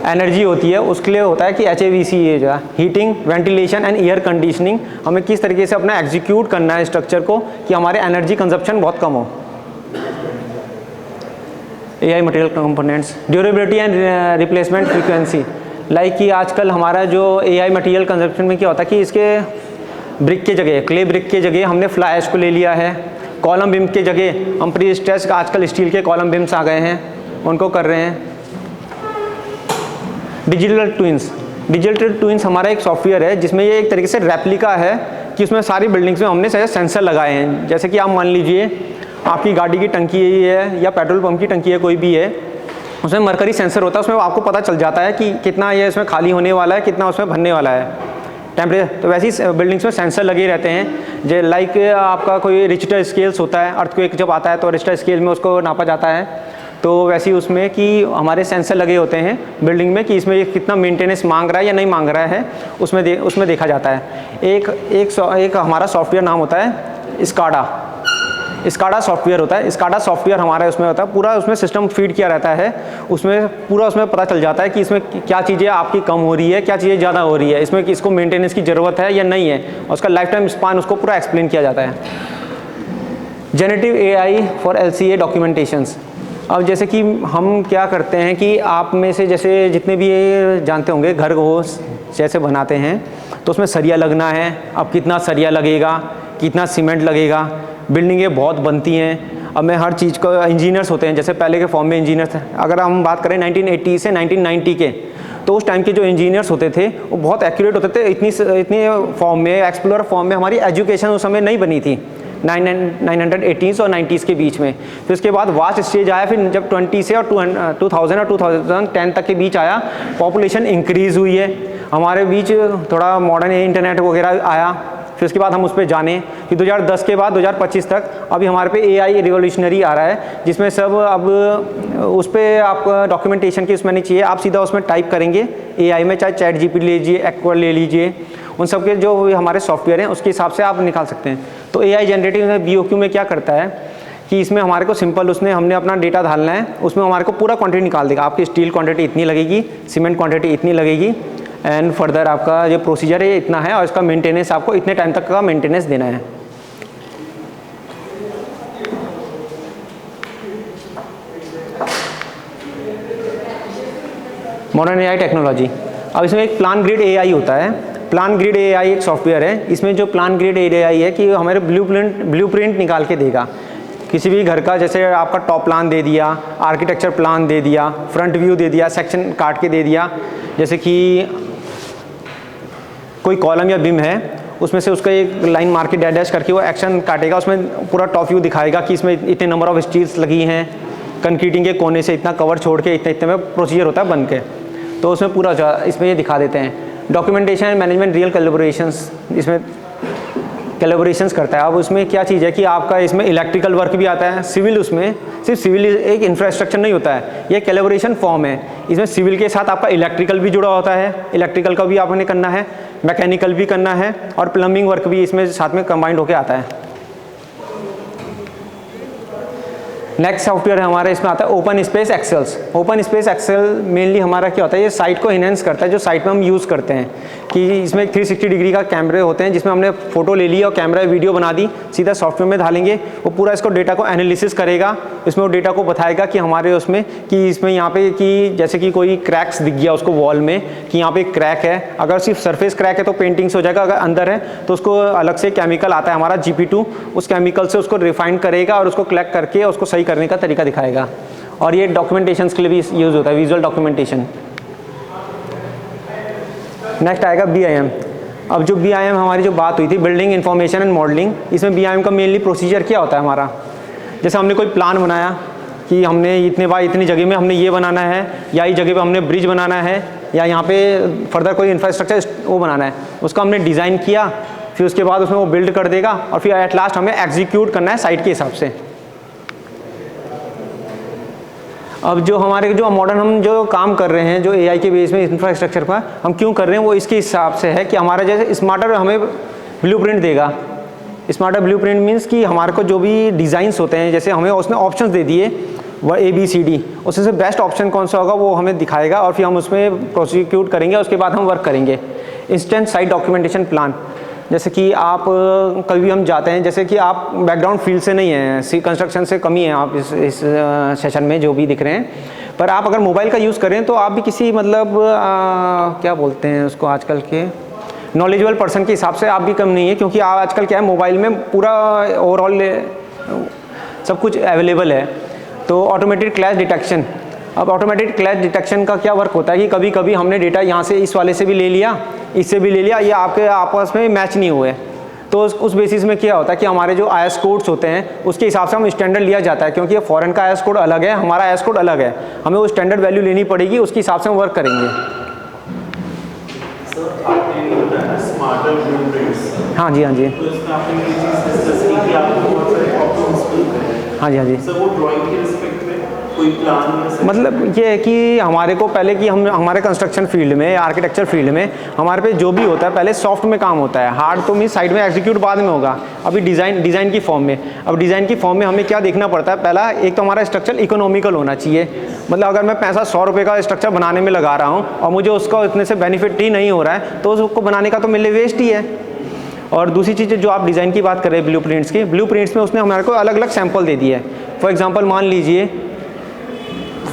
एनर्जी होती है, उसके लिए होता है कि HVAC ये जो है heating, ventilation and air conditioning, हमें किस तरीके से अपना एग्जीक्यूट करना है स्ट्रक्चर को कि हमारे एनर्जी कंजप्शन बहुत कम हो। AI material components, durability and replacement frequency, like कि आजकल हमारा जो AI मटेरियल कंजप्शन में क्या होता है कि इसके ब्रिक के जगह, क्ले ब्रिक के जगह हमने फ्लाई ऐश को ले लिया है, कॉलम बीम के जगह हम प्री स्ट्रेस, आजकल स्टील के कॉलम बीम्स आ गए हैं, उनको कर रहे हैं। डिजिटल ट्विंस हमारा एक सॉफ्टवेयर है जिसमें ये एक तरीके से रेप्लिका है कि उसमें सारी बिल्डिंग्स में हमने सेंसर लगाए हैं। जैसे कि आप मान लीजिए आपकी गाड़ी की टंकी है या पेट्रोल पंप की टंकी है, कोई भी है, उसमें मरकरी सेंसर होता है, उसमें आपको पता चल जाता है कि कितना ये इसमें खाली होने वाला है, कितना उसमें भरने वाला है टेम्परेचर। तो वैसे ही बिल्डिंग्स में सेंसर लगे रहते हैं। जो लाइक आपका कोई रिक्टर स्केल्स होता है, अर्थक्वेक जब आता है तो रिक्टर स्केल में उसको नापा जाता है, तो वैसे ही उसमें कि हमारे सेंसर लगे होते हैं बिल्डिंग में कि इसमें कितना मेंटेनेंस मांग रहा है या नहीं मांग रहा है, उसमें देखा जाता है। एक हमारा सॉफ्टवेयर नाम होता है स्काडा सॉफ्टवेयर होता है। स्काडा सॉफ्टवेयर हमारा उसमें होता है, पूरा उसमें सिस्टम फीड किया रहता है, उसमें पूरा उसमें पता चल जाता है कि इसमें क्या चीज़ें आपकी कम हो रही है, क्या चीज़ें ज़्यादा हो रही है, इसमें इसको मेंटेनेंस की ज़रूरत है या नहीं है, और उसका लाइफ टाइम स्पान उसको पूरा एक्सप्लेन किया जाता है। Generative AI for LCA documentations. अब जैसे कि हम क्या करते हैं कि आप में से जैसे जितने भी ये जानते होंगे घर को जैसे बनाते हैं तो उसमें सरिया लगना है। अब कितना सरिया लगेगा, कितना सीमेंट लगेगा, बिल्डिंगें बहुत बनती हैं। अब मैं हर चीज़ को, इंजीनियर्स होते हैं जैसे पहले के फॉर्म में इंजीनियर्स, अगर हम बात करें 1980 से 1990 के, तो उस टाइम के जो इंजीनियर्स होते थे वो बहुत एक्यूरेट होते थे। इतनी फॉर्म में, एक्सप्लोरर फॉर्म में हमारी एजुकेशन उस समय नहीं बनी थी 1980s और 90s के बीच में। फिर उसके बाद वास्ट स्टेज आया, फिर जब 20 से और 2000 और 2010 तक के बीच आया, पॉपुलेशन इंक्रीज़ हुई है, हमारे बीच थोड़ा मॉडर्न इंटरनेट वगैरह आया। फिर उसके बाद हम उस पर जाने, फिर 2010 के बाद 2025 तक अभी हमारे पे AI रिवोल्यूशनरी आ रहा है, जिसमें सब अब उस पर आप डॉक्यूमेंटेशन की उसमें नहीं चाहिए, आप सीधा उसमें टाइप करेंगे AI में, चाहे ChatGPT ले लीजिए, एक्वा ले लीजिए, उन सब के जो हमारे सॉफ्टवेयर हैं उसके हिसाब से आप निकाल सकते हैं। तो AI जनरेटिव BOQ में क्या करता है कि इसमें हमारे को सिंपल हमने अपना डेटा डालना है, उसमें हमारे को पूरा क्वांटिटी निकाल देगा। आपकी स्टील क्वांटिटी इतनी लगेगी, सीमेंट क्वांटिटी इतनी लगेगी, एंड फर्दर आपका जो प्रोसीजर है इतना है, और इसका मेंटेनेंस आपको इतने टाइम तक का मेंटेनेंस देना है। Modern AI technology. अब इसमें एक प्लान ग्रिड AI होता है। प्लान ग्रिड AI एक सॉफ्टवेयर है। इसमें जो प्लान ग्रिड AI है कि हमारे ब्लूप्रिंट निकाल के देगा किसी भी घर का। जैसे आपका टॉप प्लान दे दिया, आर्किटेक्चर प्लान दे दिया, फ्रंट व्यू दे दिया, सेक्शन काट के दे दिया। जैसे कि कोई कॉलम या बिम है, उसमें से उसका एक लाइन मार के डैश करके वो एक्शन काटेगा, उसमें पूरा टॉप व्यू दिखाएगा कि इसमें इतने नंबर ऑफ स्टील्स लगी हैं, कंक्रीटिंग के कोने से इतना कवर छोड़ के इतने में प्रोसीजर होता है बन के, तो उसमें पूरा इसमें ये दिखा देते हैं। Documentation and management real collaborations, इसमें कोलैबोरेशंस करता है। अब उसमें क्या चीज़ है कि आपका इसमें इलेक्ट्रिकल वर्क भी आता है, सिविल, उसमें सिर्फ सिविल एक इंफ्रास्ट्रक्चर नहीं होता है, ये कोलैबोरेशन फॉर्म है। इसमें सिविल के साथ आपका इलेक्ट्रिकल भी जुड़ा होता है, इलेक्ट्रिकल का भी आपने करना है, मैकेनिकल भी करना है, और प्लम्बिंग वर्क भी इसमें साथ में कंबाइंड होकर आता है। नेक्स्ट सॉफ्टवेयर है हमारा, इसमें आता है open space axles. Open space axle mainly हमारा क्या होता है, ये साइट को इनहेंस करता है, जो साइट में हम यूज़ करते हैं कि इसमें 360 डिग्री का कैमरे होते हैं, जिसमें हमने फ़ोटो ले ली और कैमरा वीडियो बना दी, सीधा सॉफ्टवेयर में डालेंगे, वो पूरा इसको डेटा को एनालिसिस करेगा। इसमें वो डेटा को बताएगा कि हमारे उसमें कि इसमें यहाँ पे कि जैसे कि कोई क्रैक्स दिख गया उसको वॉल में कि यहाँ पे क्रैक है, अगर सिर्फ सरफेस क्रैक है तो पेंटिंग से हो जाएगा, अगर अंदर है तो उसको अलग से केमिकल आता है हमारा GP2, उस केमिकल से उसको रिफाइन करेगा और उसको कलेक्ट करके उसको सही करने का तरीका दिखाएगा। और ये डॉक्यूमेंटेशन के लिए भी यूज़ होता है, विजुअल डॉक्यूमेंटेशन। नेक्स्ट आएगा BIM। अब जो BIM हमारी जो बात हुई थी, बिल्डिंग इंफॉर्मेशन एंड मॉडलिंग, इसमें BIM का मेनली प्रोसीजर क्या होता है हमारा, जैसे हमने कोई प्लान बनाया कि हमने इतने बार इतनी जगह में हमने ये बनाना है, या इस जगह पे हमने ब्रिज बनाना है, या यहाँ पे फर्दर कोई इंफ्रास्ट्रक्चर वो बनाना है, उसका हमने डिज़ाइन किया, फिर उसके बाद उसमें वो बिल्ड कर देगा और फिर एट लास्ट हमें एग्जीक्यूट करना है साइट के हिसाब से। अब जो हमारे जो मॉडर्न हम जो काम कर रहे हैं जो एआई के बेस में इंफ्रास्ट्रक्चर पर हम क्यों कर रहे हैं, वो इसके हिसाब से है कि हमारा जैसे स्मार्टर हमें ब्लूप्रिंट देगा। स्मार्टर ब्लूप्रिंट मीन्स कि हमारे को जो भी डिज़ाइंस होते हैं, जैसे हमें उसने ऑप्शंस दे दिए वह ABCD, उसमें से बेस्ट ऑप्शन कौन सा होगा वो हमें दिखाएगा और फिर हम उसमें प्रोसिक्यूट करेंगे, उसके बाद हम वर्क करेंगे। इंस्टेंट साइट डॉक्यूमेंटेशन प्लान, जैसे कि आप कभी हम जाते हैं, जैसे कि आप बैकग्राउंड फील्ड से नहीं हैं, कंस्ट्रक्शन से कमी है आप इस सेशन में जो भी दिख रहे हैं, पर आप अगर मोबाइल का यूज़ करें तो आप भी किसी मतलब क्या बोलते हैं उसको आजकल के नॉलेजेबल पर्सन के हिसाब से आप भी कम नहीं है, क्योंकि आजकल क्या है मोबाइल में पूरा ओवरऑल सब कुछ अवेलेबल है। तो ऑटोमेटेड क्लैश डिटेक्शन, अब ऑटोमेटेड क्लैश डिटेक्शन का क्या वर्क होता है कि कभी कभी हमने डेटा यहाँ से इस वाले से भी ले लिया, इससे भी ले लिया, ये आपके आपस में मैच नहीं हुए, तो उस बेसिस में क्या होता है कि हमारे जो IS कोड्स होते हैं उसके हिसाब से हम स्टैंडर्ड लिया जाता है, क्योंकि ये फॉरेन का IS कोड अलग है, हमारा IS कोड अलग है, हमें वो स्टैंडर्ड वैल्यू लेनी पड़ेगी, उसके हिसाब से हम वर्क करेंगे। स्मार्टर ब्लूप्रिंट्स, हाँ जी, हाँ जी, तो इसमें आपने ये चीज़ डिस्कस की कि आपको बहुत सारे ऑप्शंस मिलते हैं। हाँ जी, हाँ जी। सर वो ड्राइंग के रिस्पेक्ट में कोई प्लान, मतलब ये है कि हमारे को पहले कि हम हमारे कंस्ट्रक्शन फील्ड में, आर्किटेक्चर फील्ड में हमारे पे जो भी होता है पहले सॉफ्ट में काम होता है, हार्ड तो मीन साइड में एग्जीक्यूट बाद में होगा। अभी डिज़ाइन की फॉर्म में, अब डिज़ाइन की फॉर्म में हमें क्या देखना पड़ता है, पहला एक तो हमारा स्ट्रक्चर इकोनॉमिकल होना चाहिए, मतलब अगर मैं पैसा 100 रुपये का स्ट्रक्चर बनाने में लगा रहा हूँ और मुझे उसका इतने से बेनिफिट ही नहीं हो रहा है, तो उसको बनाने का तो मेरे लिए वेस्ट ही है। और दूसरी चीज़ जो आप डिज़ाइन की बात कर रहे हैं ब्लूप्रिंट्स की, ब्लूप्रिंट्स में उसने हमारे को अलग अलग सैंपल दे दिए है। फॉर एग्जांपल मान लीजिए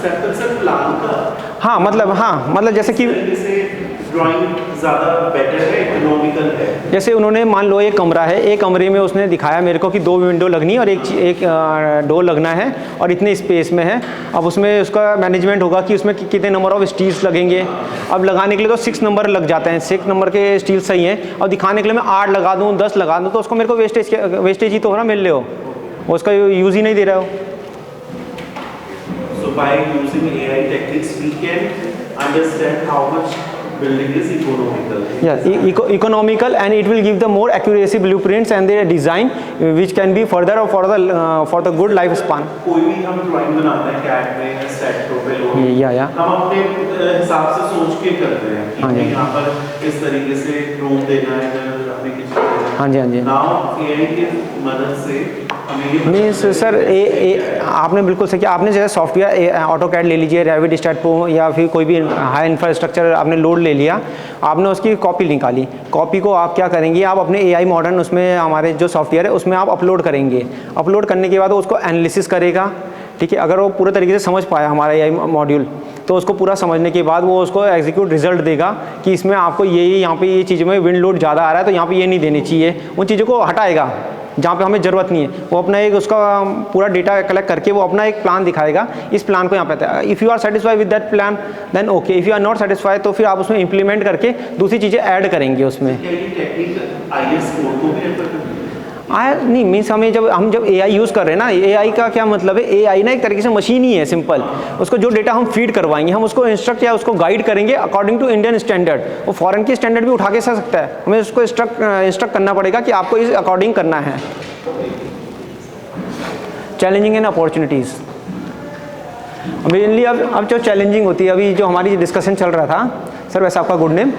प्लान का, हाँ मतलब जैसे कि ड्राइंग ज़्यादा बेटर है, इकोनॉमिकल है। जैसे उन्होंने मान लो एक कमरा है, एक कमरे में उसने दिखाया मेरे को कि 2 विंडो लगनी है और एक डोर लगना है और इतने स्पेस में है। अब उसमें उसका मैनेजमेंट होगा कि उसमें कितने नंबर ऑफ स्टील्स लगेंगे। अब लगाने के लिए तो 6 नंबर लग जाते हैं, 6 नंबर के स्टील सही हैं। और दिखाने के लिए मैं 8 लगा दूँ, 10 लगा दूँ, तो उसको मेरे को वेस्टेज ही तो हो रहा, मिल ले हो, उसका यूज़ ही नहीं दे रहा हो। So by using AI techniques, we can understand how much building is economical. Yeah, economical, and it will give the more accuracy blueprints and their design, which can be further or for the good lifespan. कोई भी हम drawing बनाते हैं CAD में या STAAD पे, या हम अपने हिसाब से सोच के करते हैं कि हमें यहाँ पर इस तरीके से रूम देना है, हमें किचन देना है। हाँ जी, हाँ जी। नाउ AI की मदद से मीन्स सर आपने बिल्कुल सही किया। आपने जैसे सॉफ्टवेयर AutoCAD ले लीजिए, Revit, STAAD Pro या फिर कोई भी हाई इंफ्रास्ट्रक्चर आपने लोड ले लिया, आपने उसकी कॉपी निकाली। कॉपी को आप क्या करेंगे, आप अपने AI मॉडर्न उसमें हमारे जो सॉफ्टवेयर है उसमें आप अपलोड करेंगे। अपलोड करने के बाद वो उसको एनालिसिस करेगा, ठीक है। अगर वो पूरे तरीके से समझ पाया हमारा AI मॉड्यूल, तो उसको पूरा समझने के बाद वो उसको एग्जीक्यूट रिजल्ट देगा कि इसमें आपको ये यहाँ पे ये चीज़ में विंड लोड ज़्यादा आ रहा है, तो यहाँ पे ये नहीं देनी चाहिए। उन चीज़ों को हटाएगा जहाँ पे हमें ज़रूरत नहीं है। वो अपना एक उसका पूरा डेटा कलेक्ट करके वो अपना एक प्लान दिखाएगा, इस प्लान को यहाँ पे if you are satisfied with that plan then okay, if you are not satisfied तो फिर आप उसमें इंप्लीमेंट करके दूसरी चीज़ें ऐड करेंगे उसमें। नहीं मीन्स हम जब AI यूज़ कर रहे हैं ना, AI का क्या मतलब है, AI ना एक तरीके से मशीन ही है सिंपल। उसको जो डेटा हम फीड करवाएंगे, हम उसको इंस्ट्रक्ट या उसको गाइड करेंगे अकॉर्डिंग टू इंडियन स्टैंडर्ड। वो फॉरेन की स्टैंडर्ड भी उठा के सकता है, हमें उसको इंस्ट्रक्ट करना पड़ेगा कि आपको इस अकॉर्डिंग करना है। चैलेंजिंग एंड अपॉर्चुनिटीज़, मेनली अब जो चैलेंजिंग होती है, अभी जो हमारी डिस्कशन चल रहा था सर, वैसे आपका गुड नेम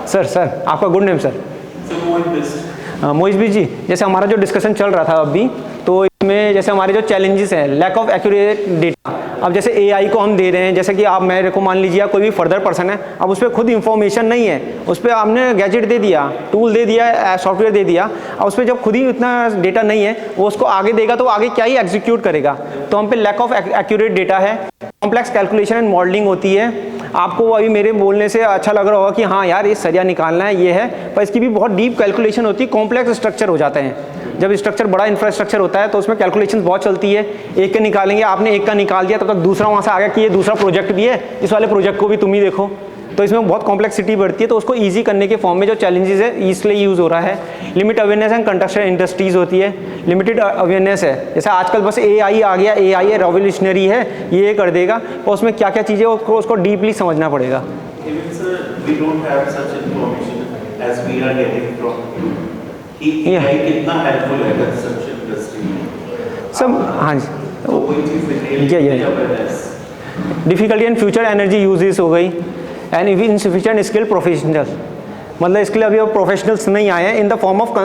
सर आपका good name sir Mohit ji. जैसे हमारा जो डिस्कशन चल रहा था अभी, तो इसमें जैसे हमारे जो चैलेंजेस हैं, लैक ऑफ एक्यूरेट डेटा। अब जैसे AI को हम दे रहे हैं, जैसे कि आप मेरे को मान लीजिए कोई भी फर्दर पर्सन है, अब उस पर खुद इंफॉर्मेशन नहीं है, उस पर आपने गैजेट दे दिया, टूल दे दिया, सॉफ्टवेयर दे दिया, और उस पर जब खुद ही इतना डेटा नहीं है, वो उसको आगे देगा तो आगे क्या ही एग्जीक्यूट करेगा। तो हम पे लैक ऑफ एक्यूरेट डेटा है। कॉम्प्लेक्स कैलकुलेशन एंड मॉडलिंग होती है। आपको अभी मेरे बोलने से अच्छा लग रहा होगा कि हाँ यार ये सरिया निकालना है, ये है, पर इसकी भी बहुत डीप कैलकुलेशन होती है, कॉम्प्लेक्स स्ट्रक्चर हो जाते हैं। जब स्ट्रक्चर बड़ा इंफ्रास्ट्रक्चर होता है तो उसमें कैलकुलेशन बहुत चलती है। एक का निकालेंगे, आपने एक का निकाल दिया, तब तक दूसरा वहाँ से आ गया कि ये दूसरा प्रोजेक्ट भी है, इस वाले प्रोजेक्ट को भी तुम ही देखो। तो इसमें बहुत कॉम्प्लेक्सिटी बढ़ती है, तो उसको ईजी करने के फॉर्म में जो चैलेंजेस है इसलिए यूज़ हो रहा है। Limit awareness and construction industries होती है, लिमिटेड अवेयरनेस है, जैसे आजकल बस AI आ गया, AI है रेवोल्यूशनरी है, ये कर देगा, और उसमें क्या क्या चीज़ें उसको डीपली समझना पड़ेगा। Even sir, we don't have such information as we are getting from you. कि AI कितना हेल्पफुल है कंस्ट्रक्शन इंडस्ट्री में सब, हाँ जी, तो कोई चीज़ ये difficulty in future energy uses हो गई एंड इनसफिशिएंट स्किल प्रोफेशनल, मतलब इसके लिए अभी अब प्रोफेशनल्स नहीं आए हैं in the form of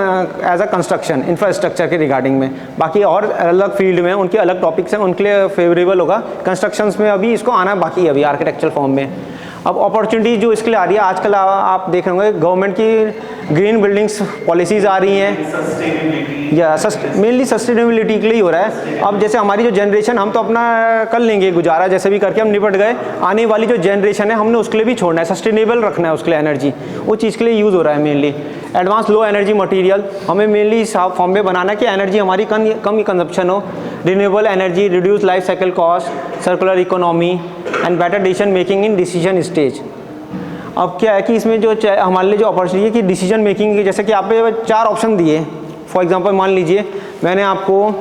as a construction infrastructure के रिगार्डिंग में। बाकी और अलग फील्ड में उनके अलग टॉपिक्स हैं, उनके लिए फेवरेबल होगा। कंस्ट्रक्शंस में अभी इसको आना बाकी है अभी आर्किटेक्चरल फॉर्म में। अब अपॉर्चुनिटी जो इसके लिए आ रही है आजकल आप देख रहे होंगे गवर्नमेंट की ग्रीन बिल्डिंग्स पॉलिसीज़ आ रही हैं, या मेनली सस्टेनेबिलिटी के लिए ही हो रहा है। अब जैसे हमारी जो जनरेशन, हम तो अपना कर लेंगे गुजारा जैसे भी करके हम निपट गए, आने वाली जो जनरेशन है हमने उसके लिए भी छोड़ना है, सस्टेनेबल रखना है उसके लिए एनर्जी, वो चीज़ के लिए यूज़ हो रहा है mainly. Advance low energy material हमें मेनली फॉर्म में बनाना है कि एनर्जी हमारी कम कंजप्शन हो, renewable energy, reduce life cycle cost, circular economy and better decision making in decision stage. अब क्या है कि इसमें जो हमारे लिए जो अपॉर्चुनिटी है कि डिसीजन मेकिंग की, जैसे कि आप पे 4 ऑप्शन दिए, फॉर एग्जांपल मान लीजिए मैंने आपको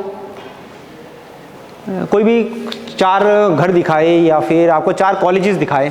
कोई भी 4 घर दिखाए या फिर आपको 4 कॉलेजेस दिखाए,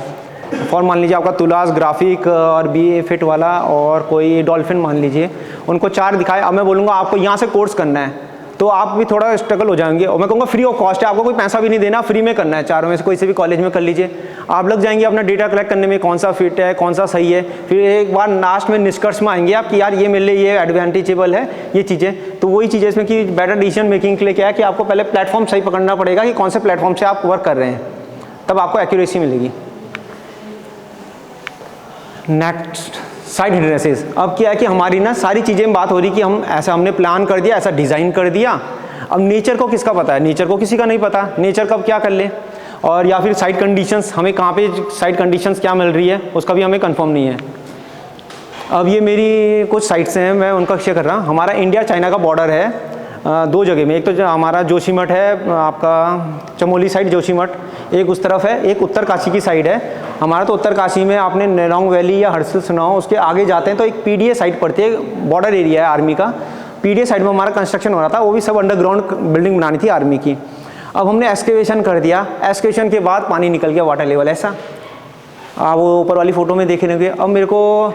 फॉर मान लीजिए आपका तुलास, ग्राफिक और BA फिट वाला और कोई डॉल्फिन मान लीजिए, उनको 4 दिखाए। अब मैं बोलूँगा आपको यहाँ से कोर्स करना है, तो आप भी थोड़ा स्ट्रगल हो जाएंगे, और मैं कहूँगा फ्री ऑफ कॉस्ट है, आपको कोई पैसा भी नहीं देना, फ्री में करना है, 4 में से कोई से भी कॉलेज में कर लीजिए। आप लग जाएंगे अपना डेटा कलेक्ट करने में कौन सा फिट है, कौन सा सही है, फिर एक बार लास्ट में निष्कर्ष में आएंगे आप कि यार ये मेरे लिए ये एडवांटेजेबल है ये चीज़ें। तो वही चीज़ें इसमें कि बेटर डिसीजन मेकिंग के लिए क्या है कि आपको पहले प्लेटफॉर्म सही पकड़ना पड़ेगा कि कौन से प्लेटफॉर्म से आप वर्क कर रहे हैं, तब आपको एक्यूरेसी मिलेगी। Next side hindrances. अब क्या है कि हमारी ना सारी चीज़ें में बात हो रही कि हम ऐसा हमने प्लान कर दिया, ऐसा डिज़ाइन कर दिया, अब नेचर को किसका पता है, नेचर को किसी का नहीं पता, नेचर कब क्या कर ले, और या फिर साइड कंडीशंस, हमें कहाँ पे साइड कंडीशंस क्या मिल रही है उसका भी हमें कंफर्म नहीं है। अब ये मेरी कुछ साइट्स हैं, मैं उनका शेयर कर रहा हूँ। हमारा इंडिया चाइना का बॉर्डर है 2 जगह में, एक तो जो हमारा जोशीमठ है आपका चमोली साइड जोशीमठ, एक उस तरफ है, एक उत्तर काशी की साइड है। हमारा तो उत्तर काशी में आपने नेरोंग वैली या हर्सिल सुना हो, उसके आगे जाते हैं तो एक PDA साइट पड़ती है, बॉर्डर एरिया है आर्मी का। PDA साइड में हमारा कंस्ट्रक्शन हो रहा था, वो भी सब अंडरग्राउंड बिल्डिंग बनानी थी आर्मी की। अब हमने एक्सकेवेशन कर दिया, एक्सकेवेशन के बाद पानी निकल गया वाटर लेवल ऐसा, आप वो ऊपर वाली फ़ोटो में देखे होंगे। अब मेरे को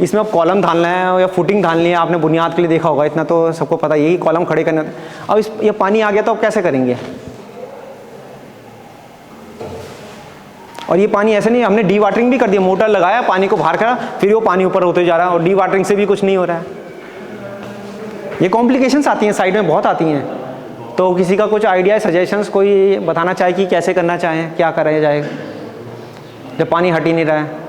इसमें अब कॉलम डालना है या फुटिंग डालनी है, आपने बुनियाद के लिए देखा होगा, इतना तो सबको पता है, यही कॉलम खड़े करना। अब ये पानी आ गया तो अब कैसे करेंगे, और ये पानी ऐसे नहीं, हमने डी वाटरिंग भी कर दिया, मोटर लगाया, पानी को बाहर करा, फिर वो पानी ऊपर होते जा रहा है, और डी वाटरिंग से भी कुछ नहीं हो रहा है। ये कॉम्प्लिकेशंस आती हैं साइड में, बहुत आती हैं। तो किसी का कुछ आइडिया, सजेशंस कोई बताना चाहे कि कैसे करना चाहें, क्या करा जाए जब पानी हट ही नहीं रहा है।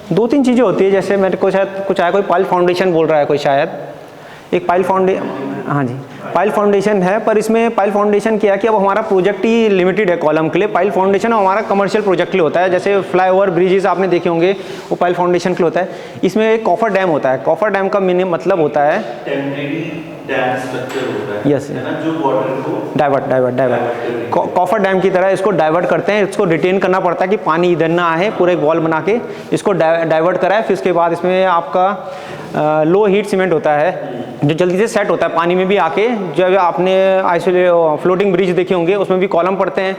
दो तीन चीज़ें होती है, जैसे मेरे को शायद कुछ आया, कोई पाइल फाउंडेशन बोल रहा है कोई, शायद एक पाइल हाँ जी पाइल फाउंडेशन है, पर इसमें पाइल फाउंडेशन क्या है कि अब हमारा प्रोजेक्ट ही लिमिटेड है कॉलम के लिए। पाइल फाउंडेशन हमारा कमर्शियल प्रोजेक्ट के लिए होता है, जैसे फ्लाईओवर ब्रिजेस आपने देखे होंगे, वो पाइल फाउंडेशन के लिए होता है। इसमें एक कॉफर डैम होता है, कॉफर डैम का मतलब होता है टेम्परेरी डैम स्ट्रक्चर होता है, यस, है ना, जो वाटर को डाइवर्ट कॉफर डैम की तरह इसको डाइवर्ट करते हैं। इसको रिटेन करना पड़ता है कि पानी इधर ना आए, पूरा एक वॉल बना के इसको डाइवर्ट कराए। फिर उसके बाद इसमें आपका लो हीट सीमेंट होता है जो जल्दी से सेट होता है पानी में भी आके। जब आपने फ्लोटिंग ब्रिज देखे होंगे, उसमें भी कॉलम पड़ते हैं,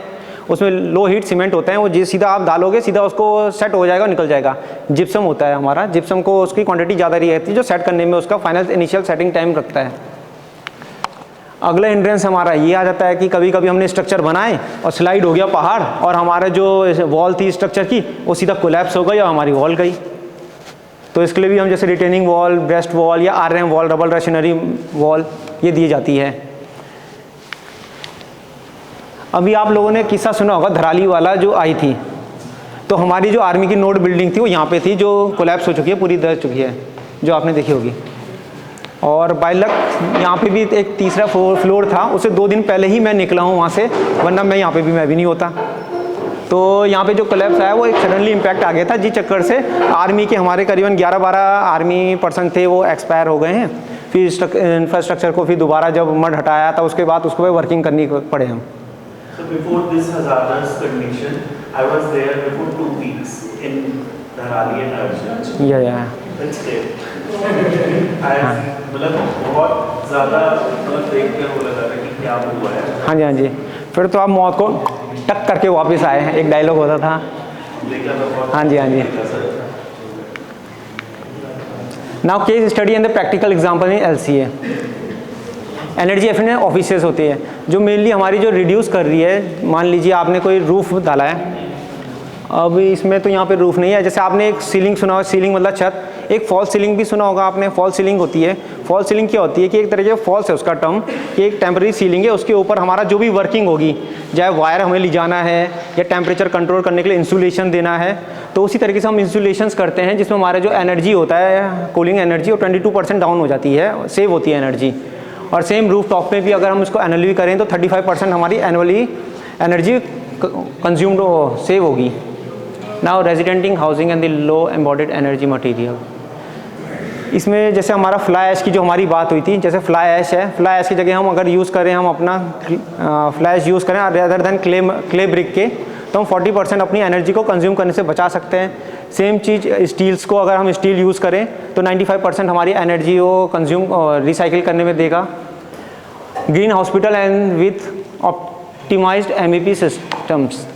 उसमें लो हीट सीमेंट होते हैं, वो सीधा आप डालोगे सीधा उसको सेट हो जाएगा, निकल जाएगा। जिप्सम होता है हमारा, जिप्सम को उसकी क्वांटिटी ज़्यादा रहती है जो सेट करने में उसका फाइनल इनिशियल सेटिंग टाइम रखता है। अगला हिंड्रेंस हमारा ये आ जाता है कि कभी कभी हमने स्ट्रक्चर बनाए और स्लाइड हो गया पहाड़, और हमारा जो वॉल थी स्ट्रक्चर की वो सीधा कोलैप्स हो गई और हमारी वॉल गई। तो इसके लिए भी हम जैसे रिटेनिंग वॉल, ब्रेस्ट वॉल या RM वॉल, डबल रेशनरी वॉल, ये दी जाती है। अभी आप लोगों ने किस्सा सुना होगा धराली वाला जो आई थी, तो हमारी जो आर्मी की नोड बिल्डिंग थी वो यहाँ पे थी, जो कोलैप्स हो चुकी है, पूरी दह चुकी है, जो आपने देखी होगी। और बाय लक यहाँ पे भी एक तीसरा फ्लोर था, उससे 2 दिन पहले ही मैं निकला हूँ वहाँ से, वरना मैं यहाँ पे भी मैं भी नहीं होता। तो यहाँ पे जो कोलैप्स आया वो एक सडनली इम्पैक्ट आ गया था, जिस चक्कर से आर्मी के हमारे करीबन 11-12 आर्मी पर्सन थे वो एक्सपायर हो गए हैं। फिर इंफ्रास्ट्रक्चर को फिर दोबारा जब मड हटाया था उसके बाद उसको वर्किंग करनी पड़े हम। So before this hazardous condition, I was there before 2 weeks in Dharali and Arjun. या That's great. मतलब बहुत ज़्यादा मतलब देख कर वो लगा था कि क्या हुआ है। हाँ जी, हाँ जी। फिर तो आप मौत को टक करके वापस आए हैं, एक डायलॉग होता था। देखा था बहुत। हाँ जी, हाँ जी। Now case study and the practical example in LCA। Energy efficient offices होती है जो मेनली हमारी जो रिड्यूस कर रही है। मान लीजिए आपने कोई रूफ डाला है, अब इसमें तो यहाँ पे रूफ नहीं है। जैसे आपने एक सीलिंग सुना हो, सीलिंग मतलब छत। एक फॉल्स सीलिंग भी सुना होगा आपने। फॉल्स सीलिंग होती है, फॉल्स सीलिंग क्या होती है कि एक तरीके से फॉल्स है उसका टर्म, कि एक टेम्परेरी सीलिंग है, उसके ऊपर हमारा जो भी वर्किंग होगी, चाहे वायर हमें ले जाना है या टेम्परेचर कंट्रोल करने के लिए इंसुलेशन देना है, तो उसी तरीके से हम इंसुलेशंस करते हैं जिसमें हमारा जो एनर्जी होता है कूलिंग एनर्जी वो 22% डाउन हो जाती है, सेव होती है एनर्जी। और सेम रूफ टॉप में भी अगर हम उसको एनुअली करें तो 35% हमारी एनुअली एनर्जी कंज्यूम्ड सेव होगी। Now residenting housing and the low embodied energy material. इसमें जैसे हमारा फ्लाई ऐश की जो हमारी बात हुई थी, जैसे फ्लाई ऐश है, फ्लाई ऐश की जगह हम अगर यूज़ करें, हम अपना फ्लाई ऐश यूज़ करें अदर देन क्ले ब्रिक के, तो हम 40% अपनी एनर्जी को कंज्यूम करने से बचा सकते हैं। सेम चीज़ स्टील्स को अगर हम स्टील यूज़ करें तो 95% हमारी एनर्जी को कंज्यूम रिसाइकिल करने में देगा। Green hospital and with optimised MEP systems.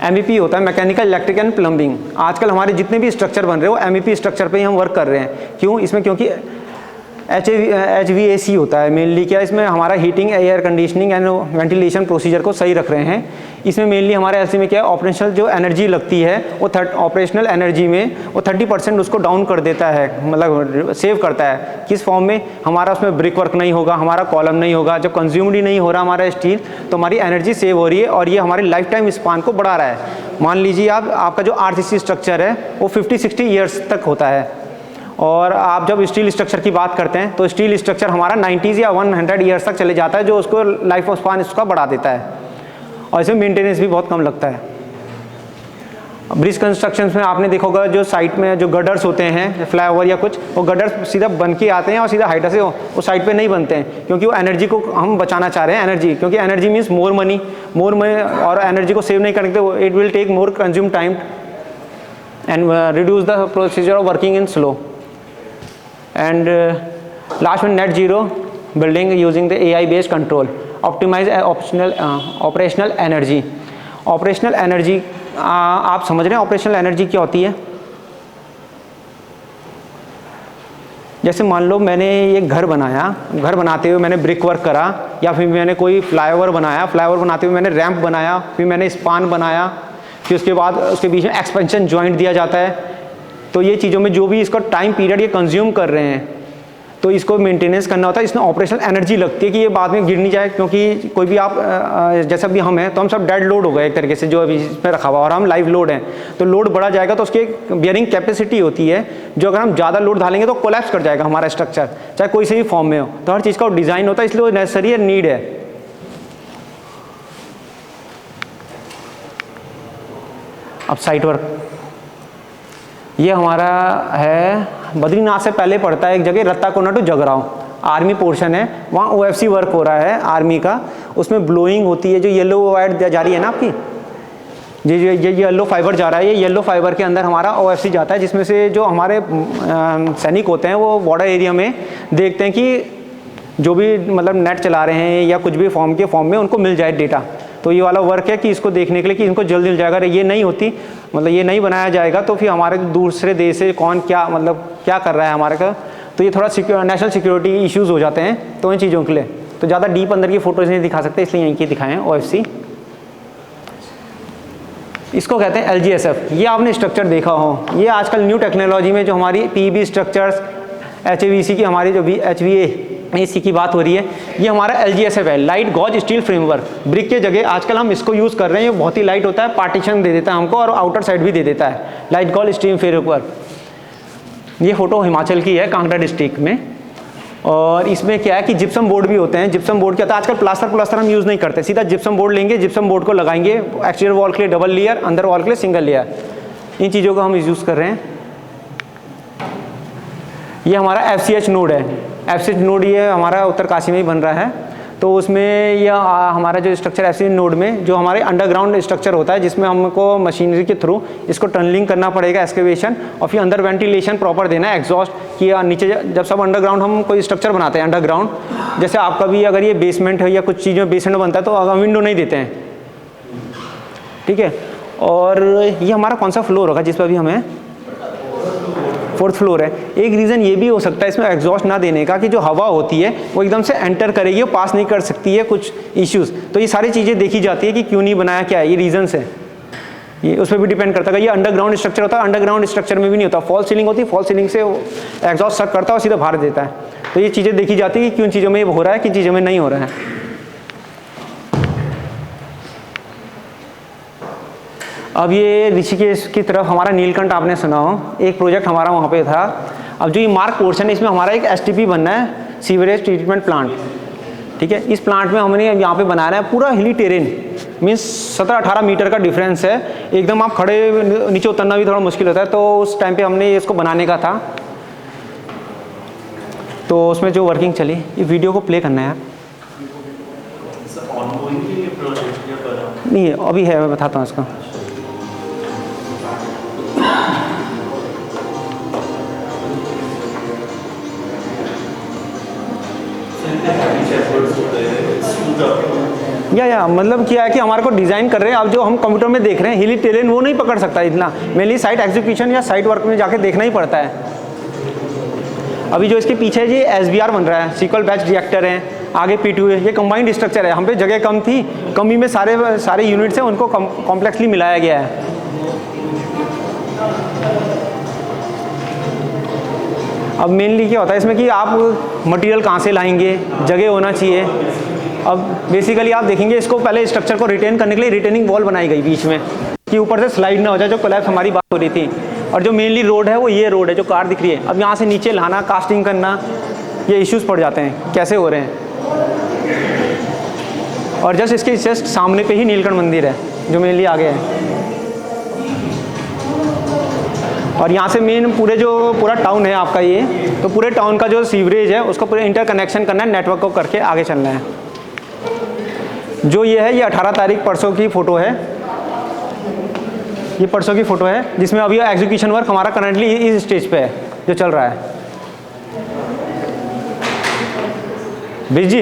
MEP होता है मैकेनिकल, इलेक्ट्रिक एंड प्लम्बिंग। आजकल हमारे जितने भी स्ट्रक्चर बन रहे हो MEP स्ट्रक्चर पे ही हम वर्क कर रहे हैं। क्यों? इसमें क्योंकि HVAC होता है मेनली। क्या इसमें हमारा heating, air conditioning and ventilation procedure को सही रख रहे हैं। इसमें मेनली हमारे LC में क्या है, ऑपरेशनल जो एनर्जी लगती है वो ऑपरेशनल एनर्जी में वो 30% उसको डाउन कर देता है, मतलब सेव करता है। किस फॉर्म में? हमारा उसमें ब्रिक वर्क नहीं होगा, हमारा कॉलम नहीं होगा। जब कंज्यूम्ड ही नहीं हो रहा हमारा स्टील तो हमारी एनर्जी सेव हो रही है और ये हमारी लाइफ टाइम स्पान को बढ़ा रहा है। मान लीजिए आपका जो RCC स्ट्रक्चर है वो 50-60 ईयर्स तक होता है, और आप जब स्टील स्ट्रक्चर की बात करते हैं तो स्टील स्ट्रक्चर हमारा 90 या 100 ईयर्स तक चले जाता है, जो उसको लाइफ ऑफ स्पान इसका बढ़ा देता है और इसमें मेंटेनेंस भी बहुत कम लगता है। ब्रिज कंस्ट्रक्शन में आपने देखा होगा जो साइड में जो गडर्स होते हैं, फ्लाईओवर या कुछ, वो गडर्स सीधा बन के आते हैं और सीधा हाइट से वो साइड पे नहीं बनते हैं, क्योंकि वो एनर्जी को हम बचाना चाह रहे हैं। एनर्जी, क्योंकि एनर्जी मीन्स मोर मनी और एनर्जी को सेव नहीं करेंगे तो it will take more consume time and reduce the procedure of working in slow. And last में net zero building using the AI based control, optimise operational energy. Operational energy आप समझ रहे हैं operational energy क्या होती है? जैसे मान लो मैंने ये घर बनाया, घर बनाते हुए मैंने ब्रिक वर्क करा, या फिर मैंने कोई फ्लाईओवर बनाया, फ्लाईओवर बनाते हुए मैंने रैंप बनाया, फिर मैंने स्पान बनाया, फिर उसके बाद उसके बीच में एक्सपेंशन जॉइंट दिया जाता है। तो ये चीज़ों में जो भी इसका टाइम पीरियड ये कंज्यूम कर रहे हैं तो इसको मेंटेनेंस करना होता है। इसमें ऑपरेशनल एनर्जी लगती है कि ये बाद में गिर नहीं जाए, क्योंकि कोई भी आप जैसा भी हम हैं तो हम सब डेड लोड हो गए एक तरीके से जो अभी इसमें रखा हुआ, और हम लाइव लोड हैं। तो लोड बढ़ा जाएगा तो उसकी एक बियरिंग कैपेसिटी होती है, जो अगर हम ज़्यादा लोड डालेंगे तो कोलैप्स कर जाएगा हमारा स्ट्रक्चर, चाहे कोई से भी फॉर्म में हो। तो हर चीज़ का डिज़ाइन होता है, इसलिए वो नेसेसरी है, नीड है। अब साइट वर्क, ये हमारा है बद्रीनाथ से पहले पड़ता है एक जगह रत्ताकोना टू जगरांव, आर्मी पोर्शन है, वहाँ OFC वर्क हो रहा है आर्मी का। उसमें ब्लोइंग होती है, जो येलो वायर जा रही है ना आपकी, ये येलो फाइबर जा रहा है, ये येलो फाइबर के अंदर हमारा OFC जाता है, जिसमें से जो हमारे सैनिक होते हैं वो बॉर्डर एरिया में देखते हैं कि जो भी मतलब नेट चला रहे हैं या कुछ भी फॉर्म में उनको मिल जाए डेटा। तो ये वाला वर्क है कि इसको देखने के लिए कि इनको जल्द मिल जाएगा। अगर ये नहीं होती, मतलब ये नहीं बनाया जाएगा तो फिर हमारे दूसरे देश से कौन क्या मतलब क्या कर रहा है हमारे का, तो ये थोड़ा नेशनल सिक्योरिटी इश्यूज़ हो जाते हैं। तो इन चीज़ों के लिए तो ज़्यादा डीप अंदर की फ़ोटोज़ नहीं दिखा सकते, इसलिए यहीं की दिखाएँ OFC। इसको कहते हैं LGSF। ये आपने स्ट्रक्चर देखा हो, ये आजकल न्यू टेक्नोलॉजी में जो हमारी PEB स्ट्रक्चर्स, HVAC की हमारी जो भी HVAC की बात हो रही है, ये हमारा LGSF है, light gauge steel framework. Brick के जगह आजकल हम इसको यूज़ कर रहे हैं, ये बहुत ही लाइट होता है, पार्टीशन दे देता है हमको और आउटर साइड भी दे देता है, लाइट गॉज स्टील फ्रेमवर्क। ये फ़ोटो हिमाचल की है, कांगड़ा डिस्ट्रिक्ट में। और इसमें क्या है कि जिप्सम बोर्ड भी होते हैं। जिप्सम बोर्ड क्या होता है, आजकल प्लास्टर हम यूज़ नहीं करते, सीधा जिप्सम बोर्ड लेंगे, जिप्सम बोर्ड को लगाएंगे, एक्सटीरियर वॉल के लिए डबल लेयर, अंदर वॉल के लिए सिंगल लेयर, इन चीज़ों का हम यूज़ कर रहे हैं। ये हमारा FCH नोड है। FCH नोड ये हमारा उत्तरकाशी में ही बन रहा है। तो उसमें यह हमारा जो स्ट्रक्चर FCH नोड में जो हमारे अंडरग्राउंड स्ट्रक्चर होता है, जिसमें हमको मशीनरी के थ्रू इसको टनलिंग करना पड़ेगा, एक्सकेवेशन, और फिर अंदर वेंटिलेशन प्रॉपर देना है, एग्जॉस्ट कि नीचे जब सब अंडरग्राउंड हम कोई स्ट्रक्चर बनाते हैं अंडरग्राउंड, जैसे आपका भी अगर ये बेसमेंट है या कुछ चीज़ में बेसमेंट बनता है तो अगर विंडो नहीं देते हैं, ठीक है। और ये हमारा कौन सा फ्लोर होगा जिस पर भी हमें 4th फ्लोर है। एक रीज़न ये भी हो सकता है इसमें एग्जॉस्ट ना देने का कि जो हवा होती है वो एकदम से एंटर करेगी, वो पास नहीं कर सकती है, कुछ इश्यूज़। तो ये सारी चीज़ें देखी जाती है कि क्यों नहीं बनाया, क्या है ये रीज़न्स है, ये उस पर भी डिपेंड करता है। ये अंडरग्राउंड स्ट्रक्चर होता है, अंडरग्राउंड स्ट्रक्चर में भी नहीं होता, फॉल सीलिंग होती है, फॉल सीलिंग से एग्जॉस्ट सक करता है और सीधा बाहर देता है। तो ये चीज़ें देखी जाती है कि किन चीज़ों में ये हो रहा है, किन चीज़ों में नहीं हो रहा है। अब ये ऋषिकेश की तरफ हमारा नीलकंठ आपने सुना हो, एक प्रोजेक्ट हमारा वहाँ पे था। अब जो ये मार्क पोर्शन है इसमें हमारा एक STP बनना है, सीवरेज ट्रीटमेंट प्लांट, ठीक है। इस प्लांट में हमने यहाँ पे बनाना है पूरा हिली टेरेन, मीन्स 17-18 मीटर का डिफरेंस है, एकदम आप खड़े नीचे उतरना भी थोड़ा मुश्किल होता है। तो उस टाइम पे हमने इसको बनाने का था, तो उसमें जो वर्किंग चली, ये वीडियो को प्ले करना है यार। नहीं है अभी है, मैं बताता हूँ इसका। या मतलब क्या है कि हमारे को डिज़ाइन कर रहे हैं, अब जो हम कंप्यूटर में देख रहे हैं हिली टेरेन वो नहीं पकड़ सकता इतना, मेनली साइट एग्जीक्यूशन या साइट वर्क में जाके देखना ही पड़ता है। अभी जो इसके पीछे ये SBR बन रहा है, सीक्वल बैच रिएक्टर है, आगे P2 है, ये कंबाइंड स्ट्रक्चर है। हम पे जगह कम थी, कमी में सारे यूनिट्स हैं उनको कॉम्प्लेक्सली मिलाया गया है। अब मेनली क्या होता है इसमें कि आप मटेरियल कहाँ से लाएंगे, जगह होना चाहिए। अब बेसिकली आप देखेंगे इसको पहले स्ट्रक्चर को रिटेन करने के लिए रिटेनिंग वॉल बनाई गई बीच में कि ऊपर से स्लाइड ना हो जाए, जो कोलैप्स हमारी बात हो रही थी। और जो मेनली रोड है वो ये रोड है जो कार दिख रही है। अब यहाँ से नीचे लाना, कास्टिंग करना, ये इश्यूज़ पड़ जाते हैं, कैसे हो रहे हैं। और जस्ट इसके जस्ट सामने पे ही नीलकंठ मंदिर है जो मेनली आगे है। और यहाँ से मेन पूरा टाउन है आपका ये, तो पूरे टाउन का जो सीवरेज है उसको पूरे इंटरकनेक्शन करना है, नेटवर्क को करके आगे चलना है। जो ये है ये 18 तारीख परसों की फ़ोटो है, ये परसों की फ़ोटो है जिसमें अभी एग्जीक्यूशन वर्क हमारा करंटली इस स्टेज पे है जो चल रहा है। बीज जी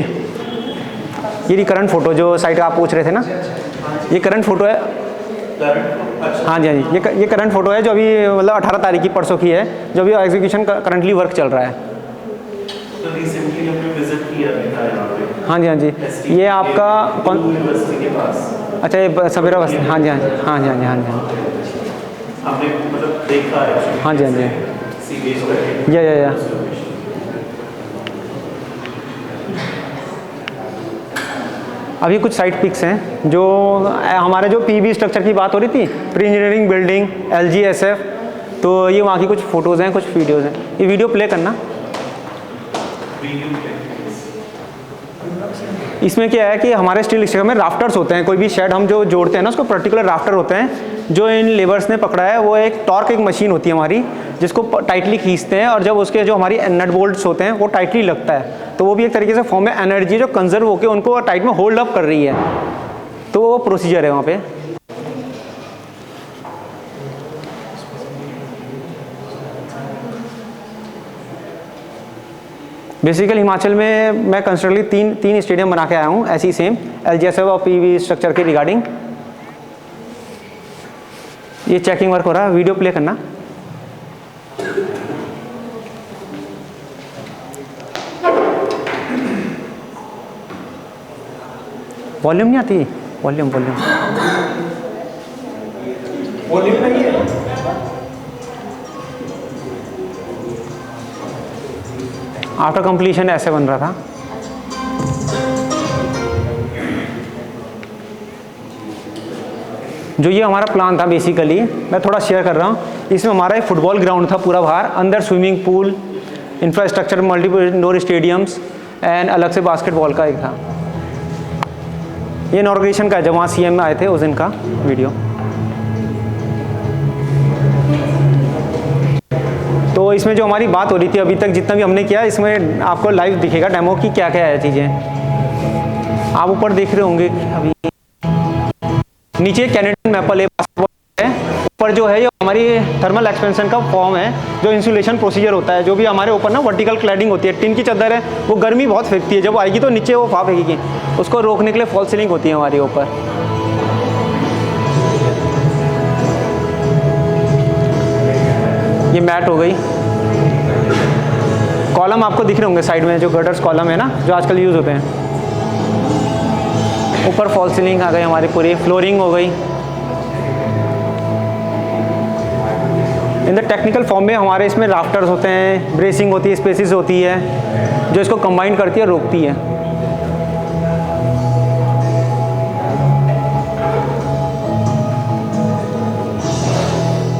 ये करंट फ़ोटो जो साइट आप पूछ रहे थे ना, ये करंट फ़ोटो है। हाँ जी हाँ जी, ये करंट फ़ोटो है जो अभी मतलब 18 तारीख की परसों की है, जो अभी एग्जीक्यूशन करंटली वर्क चल रहा है। तो रिसेंटली हमने विजिट किया था यहाँ पे। हाँ जी हाँ जी, ये आपका यूनिवर्सिटी के पास। अच्छा ये सवेरा बस्ती। हाँ जी हाँ जी हाँ जी हाँ जी हाँ जी हमने मतलब देखा है। हाँ जी हाँ जी सीरीज करके। या अभी कुछ साइट पिक्स हैं जो हमारे जो PB स्ट्रक्चर की बात हो रही थी, प्री इंजीनियरिंग बिल्डिंग LGSF, तो ये वहाँ की कुछ फ़ोटोज़ हैं, कुछ वीडियोज़ हैं। ये वीडियो प्ले करना। इसमें क्या है कि हमारे स्टील स्ट्रक्चर में राफ्टर्स होते हैं, कोई भी शेड हम जो जोड़ते हैं ना उसको पर्टिकुलर राफ्टर होते हैं। जो इन लेबर्स ने पकड़ा है वो एक टॉर्क, एक मशीन होती है हमारी जिसको टाइटली खींचते हैं, और जब उसके जो हमारी नट बोल्ट्स होते हैं वो टाइटली लगता है, तो वो भी एक तरीके से फॉर्म में एनर्जी जो कंजर्व होकर उनको टाइट में होल्ड अप कर रही है। तो वो प्रोसीजर है वहाँ पे। बेसिकली हिमाचल में मैं कंस्ट्रक्टली तीन स्टेडियम बना के आया हूँ ऐसी सेम LGSF और PB स्ट्रक्चर के रिगार्डिंग। ये चेकिंग वर्क हो रहा है, वीडियो प्ले करना। वॉल्यूम नहीं आती, वॉल्यूम नहीं है। आफ्टर कंप्लीशन ऐसे बन रहा था। जो ये हमारा प्लान था बेसिकली, मैं थोड़ा शेयर कर रहा हूँ। इसमें हमारा एक फुटबॉल ग्राउंड था पूरा बाहर, अंदर swimming pool, infrastructure, multiple indoor stadiums and अलग से बास्केटबॉल का एक था। ये इनॉग्रेशन का है जब वहाँ CM आए थे उस दिन का वीडियो। तो इसमें जो हमारी बात हो रही थी अभी तक जितना भी हमने किया, इसमें आपको लाइव दिखेगा डेमो की क्या क्या है चीज़ें। आप ऊपर देख रहे होंगे अभी नीचे कैनेडियन मैपल है, ऊपर जो है ये हमारी थर्मल एक्सपेंशन का फॉर्म है, जो इंसुलेशन प्रोसीजर होता है। जो भी हमारे ऊपर ना वर्टिकल क्लैडिंग होती है, टिन की चादर है, वो गर्मी बहुत फेंकती है, जब आएगी तो नीचे वो भाप फेंकेगी, उसको रोकने के लिए फॉल सीलिंग होती है हमारे ऊपर। ये मैट हो गई। कॉलम आपको दिख रहे होंगे साइड में, जो गटर्स कॉलम है ना, जो आजकल यूज़ होते हैं। ऊपर फॉल सीलिंग आ गई हमारी, पूरी फ्लोरिंग हो गई। इन द टेक्निकल फॉर्म में हमारे इसमें राफ्टर्स होते हैं, ब्रेसिंग होती है, स्पेसिस होती है, जो इसको कंबाइन करती है, रोकती है।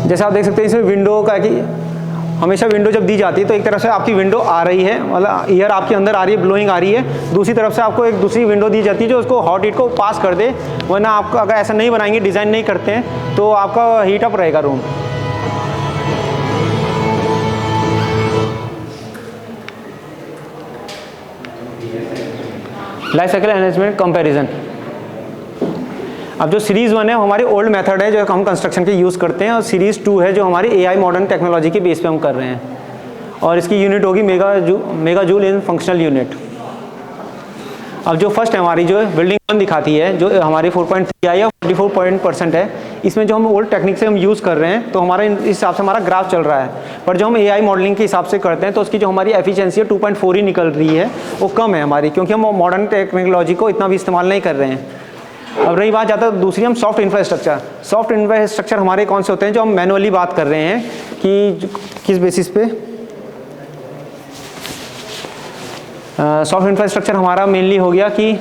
जैसे आप देख सकते हैं इसमें विंडो का कि हमेशा विंडो जब दी जाती है तो एक तरफ से आपकी विंडो आ रही है, मतलब एयर आपके अंदर आ रही है, ब्लोइंग आ रही है, दूसरी तरफ से आपको एक दूसरी विंडो दी जाती है जो उसको हॉट हीट को पास कर दे। वरना आपको अगर ऐसा नहीं बनाएंगे, डिज़ाइन नहीं करते हैं, तो आपका हीट अप रहेगा room. Life cycle management comparison. अब जो सीरीज़ 1 है हमारी ओल्ड मेथड है जो हम कंस्ट्रक्शन के यूज़ करते हैं, और सीरीज़ 2 है जो हमारी AI मॉडर्न टेक्नोलॉजी के बेस पे हम कर रहे हैं, और इसकी यूनिट होगी मेगा जूल इन फंक्शनल यूनिट। अब जो फर्स्ट है हमारी जो बिल्डिंग 1 दिखाती है, जो हमारी 4.3 आई है, 44% है। इसमें जो हम ओल्ड टेक्निक से हम यूज़ कर रहे हैं, तो हमारे इस हिसाब से हमारा ग्राफ चल रहा है। पर जो हम AI मॉडलिंग के हिसाब से करते हैं तो उसकी जो हमारी एफिशिएंसी है 2.4 ही निकल रही है, वो कम है हमारी, क्योंकि हम मॉडर्न टेक्नोलॉजी को इतना भी इस्तेमाल नहीं कर रहे हैं। अब रही बात जाता है दूसरी, हम सॉफ्ट इंफ्रास्ट्रक्चर। सॉफ्ट इंफ्रास्ट्रक्चर हमारे कौन से होते हैं, जो हम मैनुअली बात कर रहे हैं कि किस बेसिस पे। सॉफ्ट इंफ्रास्ट्रक्चर हमारा मेनली हो गया कि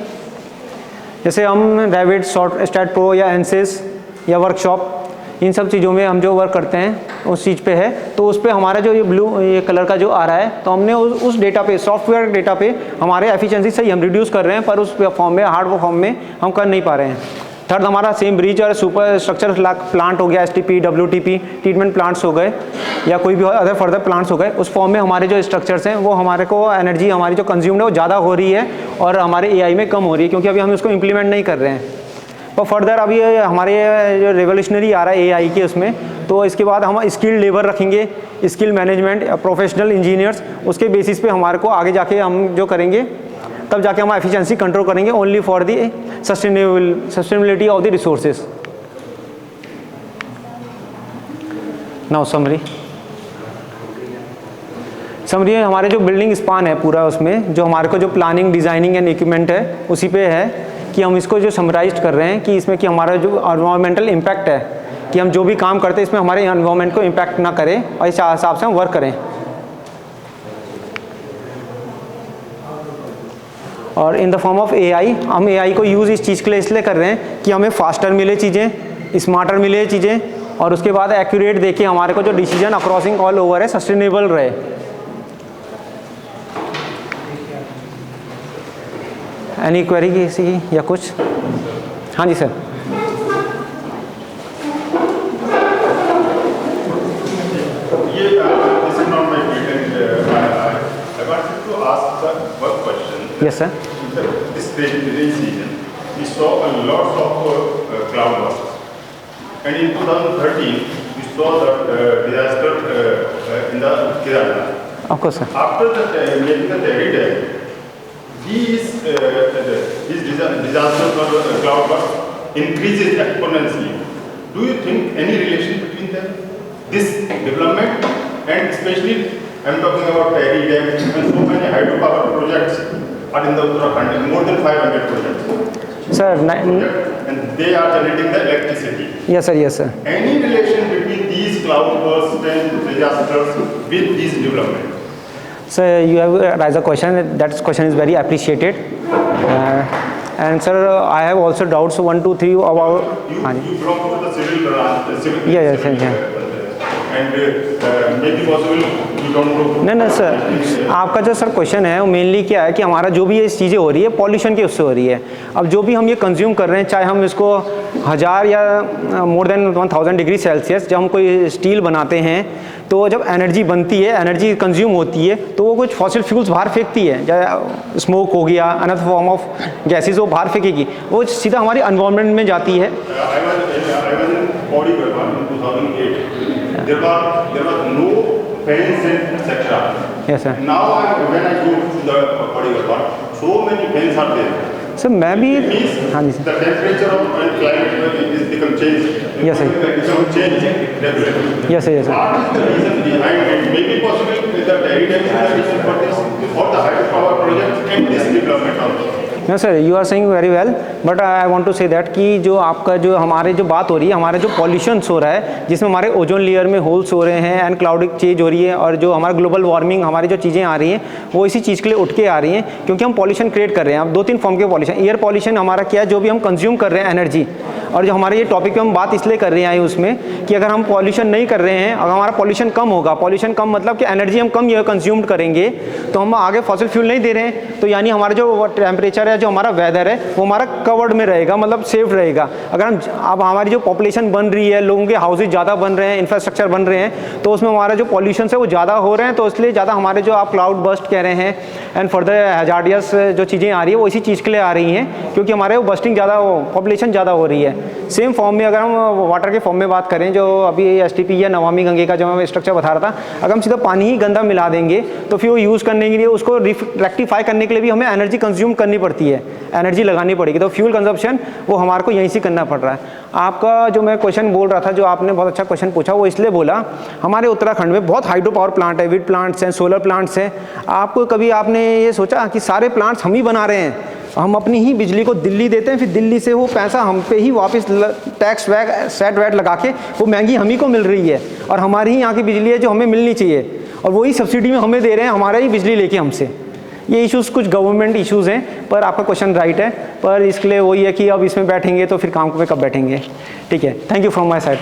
जैसे हम रेविट, स्टैट प्रो या एनसिस या वर्कशॉप, इन सब चीज़ों में हम जो वर्क करते हैं उस चीज़ पे है, तो उस पर हमारा जो ये कलर का जो आ रहा है, तो हमने उस डेटा पे, सॉफ्टवेयर डेटा पे हमारे एफिशिएंसी सही हम रिड्यूस कर रहे हैं, पर उस फॉर्म में, हार्ड फॉर्म में हम कर नहीं पा रहे हैं। थर्ड हमारा सेम ब्रिज और सुपर स्ट्रक्चर प्लांट हो गया, STP, WTP ट्रीटमेंट प्लांट्स हो गए, या कोई भी अदर फर्दर प्लांट्स हो गए, उस फॉर्म में हमारे जो स्ट्रक्चर्स हैं वो हमारे को एनर्जी हमारी जो कंज्यूम्ड है वो ज़्यादा हो रही है, और हमारे AI में कम हो रही है, क्योंकि अभी हम उसको इम्प्लीमेंट नहीं कर रहे हैं। और फर्दर अभी हमारे जो रेवोल्यूशनरी आ रहा है AI के उसमें, तो इसके बाद हम स्किल्ड लेबर रखेंगे, स्किल मैनेजमेंट, प्रोफेशनल इंजीनियर्स, उसके बेसिस पे हमारे को आगे जाके हम जो करेंगे, तब जाके हम एफिशिएंसी कंट्रोल करेंगे, only for the sustainability of the resources. Now summary हमारे जो बिल्डिंग स्पान है पूरा, उसमें जो हमारे को जो प्लानिंग, डिजाइनिंग एंड इक्विपमेंट है, उसी पे है कि हम इसको जो समराइज कर रहे हैं कि इसमें कि हमारा जो एनवायरमेंटल इम्पैक्ट है, कि हम जो भी काम करते हैं इसमें हमारे एनवायरमेंट को इम्पैक्ट ना करें, और इस हिसाब से हम वर्क करें। और इन द फॉर्म ऑफ AI, हम AI को यूज़ इस चीज़ के लिए इसलिए कर रहे हैं कि हमें फास्टर मिले चीज़ें, स्मार्टर मिले चीज़ें, और उसके बाद एक्यूरेट देके हमारे को जो डिसीजन अक्रॉसिंग ऑल ओवर है सस्टेनेबल रहे। एनी क्वेरी किसी की या कुछ? हाँ जी sir. Yes, sir. This rainy season, we saw a lot of cloud bursts. And in 2013, we saw the disaster in the Kerala. Of course, sir. After making the Terry dam, these disasters or cloud bursts increases exponentially. Do you think any relation between them? This development, and especially I'm talking about Terry dam and so many hydropower projects are in the Uttarakhand, more than 500 projects. Sir, and they are generating the electricity. Yes, sir. Yes, sir. Any relation between these cloud bursts and disasters with these development? Sir, you have raised a question. That question is very appreciated. And sir, I have also doubts 1, 2, 3 about. You belong to the civil branch. Yeah. And maybe possible you don't know. नहीं sir, आपका जो sir question है वो mainly क्या है कि हमारा जो भी ये चीज़ें हो रही है पॉल्यूशन की उससे हो रही है। अब जो भी हम ये कंज्यूम कर रहे हैं, चाहे हम इसको 1000 या मोर देन 1000 डिग्री सेल्सियस जब हम कोई स्टील बनाते हैं तो जब एनर्जी बनती है, एनर्जी कंज्यूम होती है तो वो कुछ फॉसिल फ्यूल्स बाहर फेंकती है, चाहे स्मोक हो गया, अनदर फॉर्म ऑफ गैसेज वो बाहर फेंकेगी, वो सीधा हमारी एनवायरनमेंट में जाती है। I was in Podi Garhwal in 2008. There was no fans and etc. Yes sir. Now when I go to the Podi Garhwal, so many fans are there. Sir मैं भी, It means हाँ जी sir, the temperature of and climate is become changed. Yes, sir. Become changed regularly. Yes sir, yes sir. What is the reason behind it? Maybe possibly the dairy dam is the reason for this, for the hydropower projects and this development also. No sir, you are saying very well, but I want to say that कि जो आपका जो हमारे जो बात हो रही है, हमारे जो पॉल्यूशंस हो रहा है जिसमें हमारे ओजोन लेयर में होल्स हो रहे हैं एंड क्लाउडिक चेंज हो रही है, और जो हमारा ग्लोबल वार्मिंग हमारी जो चीज़ें आ रही हैं वो इसी चीज़ के लिए उठ के आ रही हैं, क्योंकि हम पॉल्यूशन क्रिएट कर रहे हैं। अब 2-3 फॉर्म के पॉल्यूशन, एयर पॉल्यूशन हमारा क्या है, जो भी हम कंज्यूम कर रहे हैं एनर्जी, और जो हमारे ये टॉपिक पे हम बात इसलिए कर रहे हैं उसमें कि अगर हम पॉल्यूशन नहीं कर रहे हैं, अगर हमारा पॉल्यूशन कम होगा, पॉल्यूशन कम मतलब कि एनर्जी हम कम ये कंज्यूम करेंगे तो हम आगे फॉसिल फ्यूल नहीं दे रहे हैं, तो यानी हमारा जो टेम्परेचर है, जो हमारा वेदर है वो हमारा कवर्ड में रहेगा, मतलब सेफ रहेगा। अगर हम अब हमारी जो पॉपुलेशन बन रही है, लोगों के हाउसेज ज़्यादा बन रहे हैं, इंफ्रास्ट्रक्चर बन रहे हैं, तो उसमें हमारा जो पॉल्यूशन है वो ज़्यादा हो रहे हैं, तो इसलिए ज़्यादा हमारे जो आप क्लाउड बस्ट कह रहे हैं एंड फर्दर हैजार्डियस जो चीज़ें आ रही है वो इसी चीज़ के लिए आ रही हैं, क्योंकि हमारे वो बस्टिंग ज़्यादा, पॉपुलेशन ज़्यादा हो रही है। सेम फॉर्म में अगर हम वाटर के फॉर्म में बात करें, जो अभी STP या नमामि गंगे का जो मैं स्ट्रक्चर बता रहा था, अगर हम सीधा पानी ही गंदा मिला देंगे तो फिर वो यूज़ करने के लिए, उसको रेक्टिफाई करने के लिए भी हमें एनर्जी कंज्यूम करनी पड़ती है, एनर्जी लगानी पड़ेगी, तो फ्यूल कंजप्शन वो हमारे को यहीं से करना पड़ रहा है। आपका जो मैं क्वेश्चन बोल रहा था, जो आपने बहुत अच्छा क्वेश्चन पूछा, वो इसलिए बोला, हमारे उत्तराखंड में बहुत हाइड्रो पावर प्लांट है, विंड प्लांट्स हैं, सोलर प्लांट्स हैं। आपको कभी आपने ये सोचा कि सारे प्लांट्स हम ही बना रहे हैं, हम अपनी ही बिजली को दिल्ली देते हैं, फिर दिल्ली से वो पैसा हम पे ही वापस टैक्स सेट वैट लगा के वो महंगी हम ही को मिल रही है, और हमारी ही यहाँ की बिजली है जो हमें मिलनी चाहिए, और वही सब्सिडी में हमें दे रहे हैं, हमारा ही बिजली लेके हमसे। ये इश्यूज़ कुछ गवर्नमेंट इश्यूज़ हैं, पर आपका क्वेश्चन राइट है, पर इसके लिए वही है कि अब इसमें बैठेंगे तो फिर काम पे कब बैठेंगे। ठीक है, thank you from my side.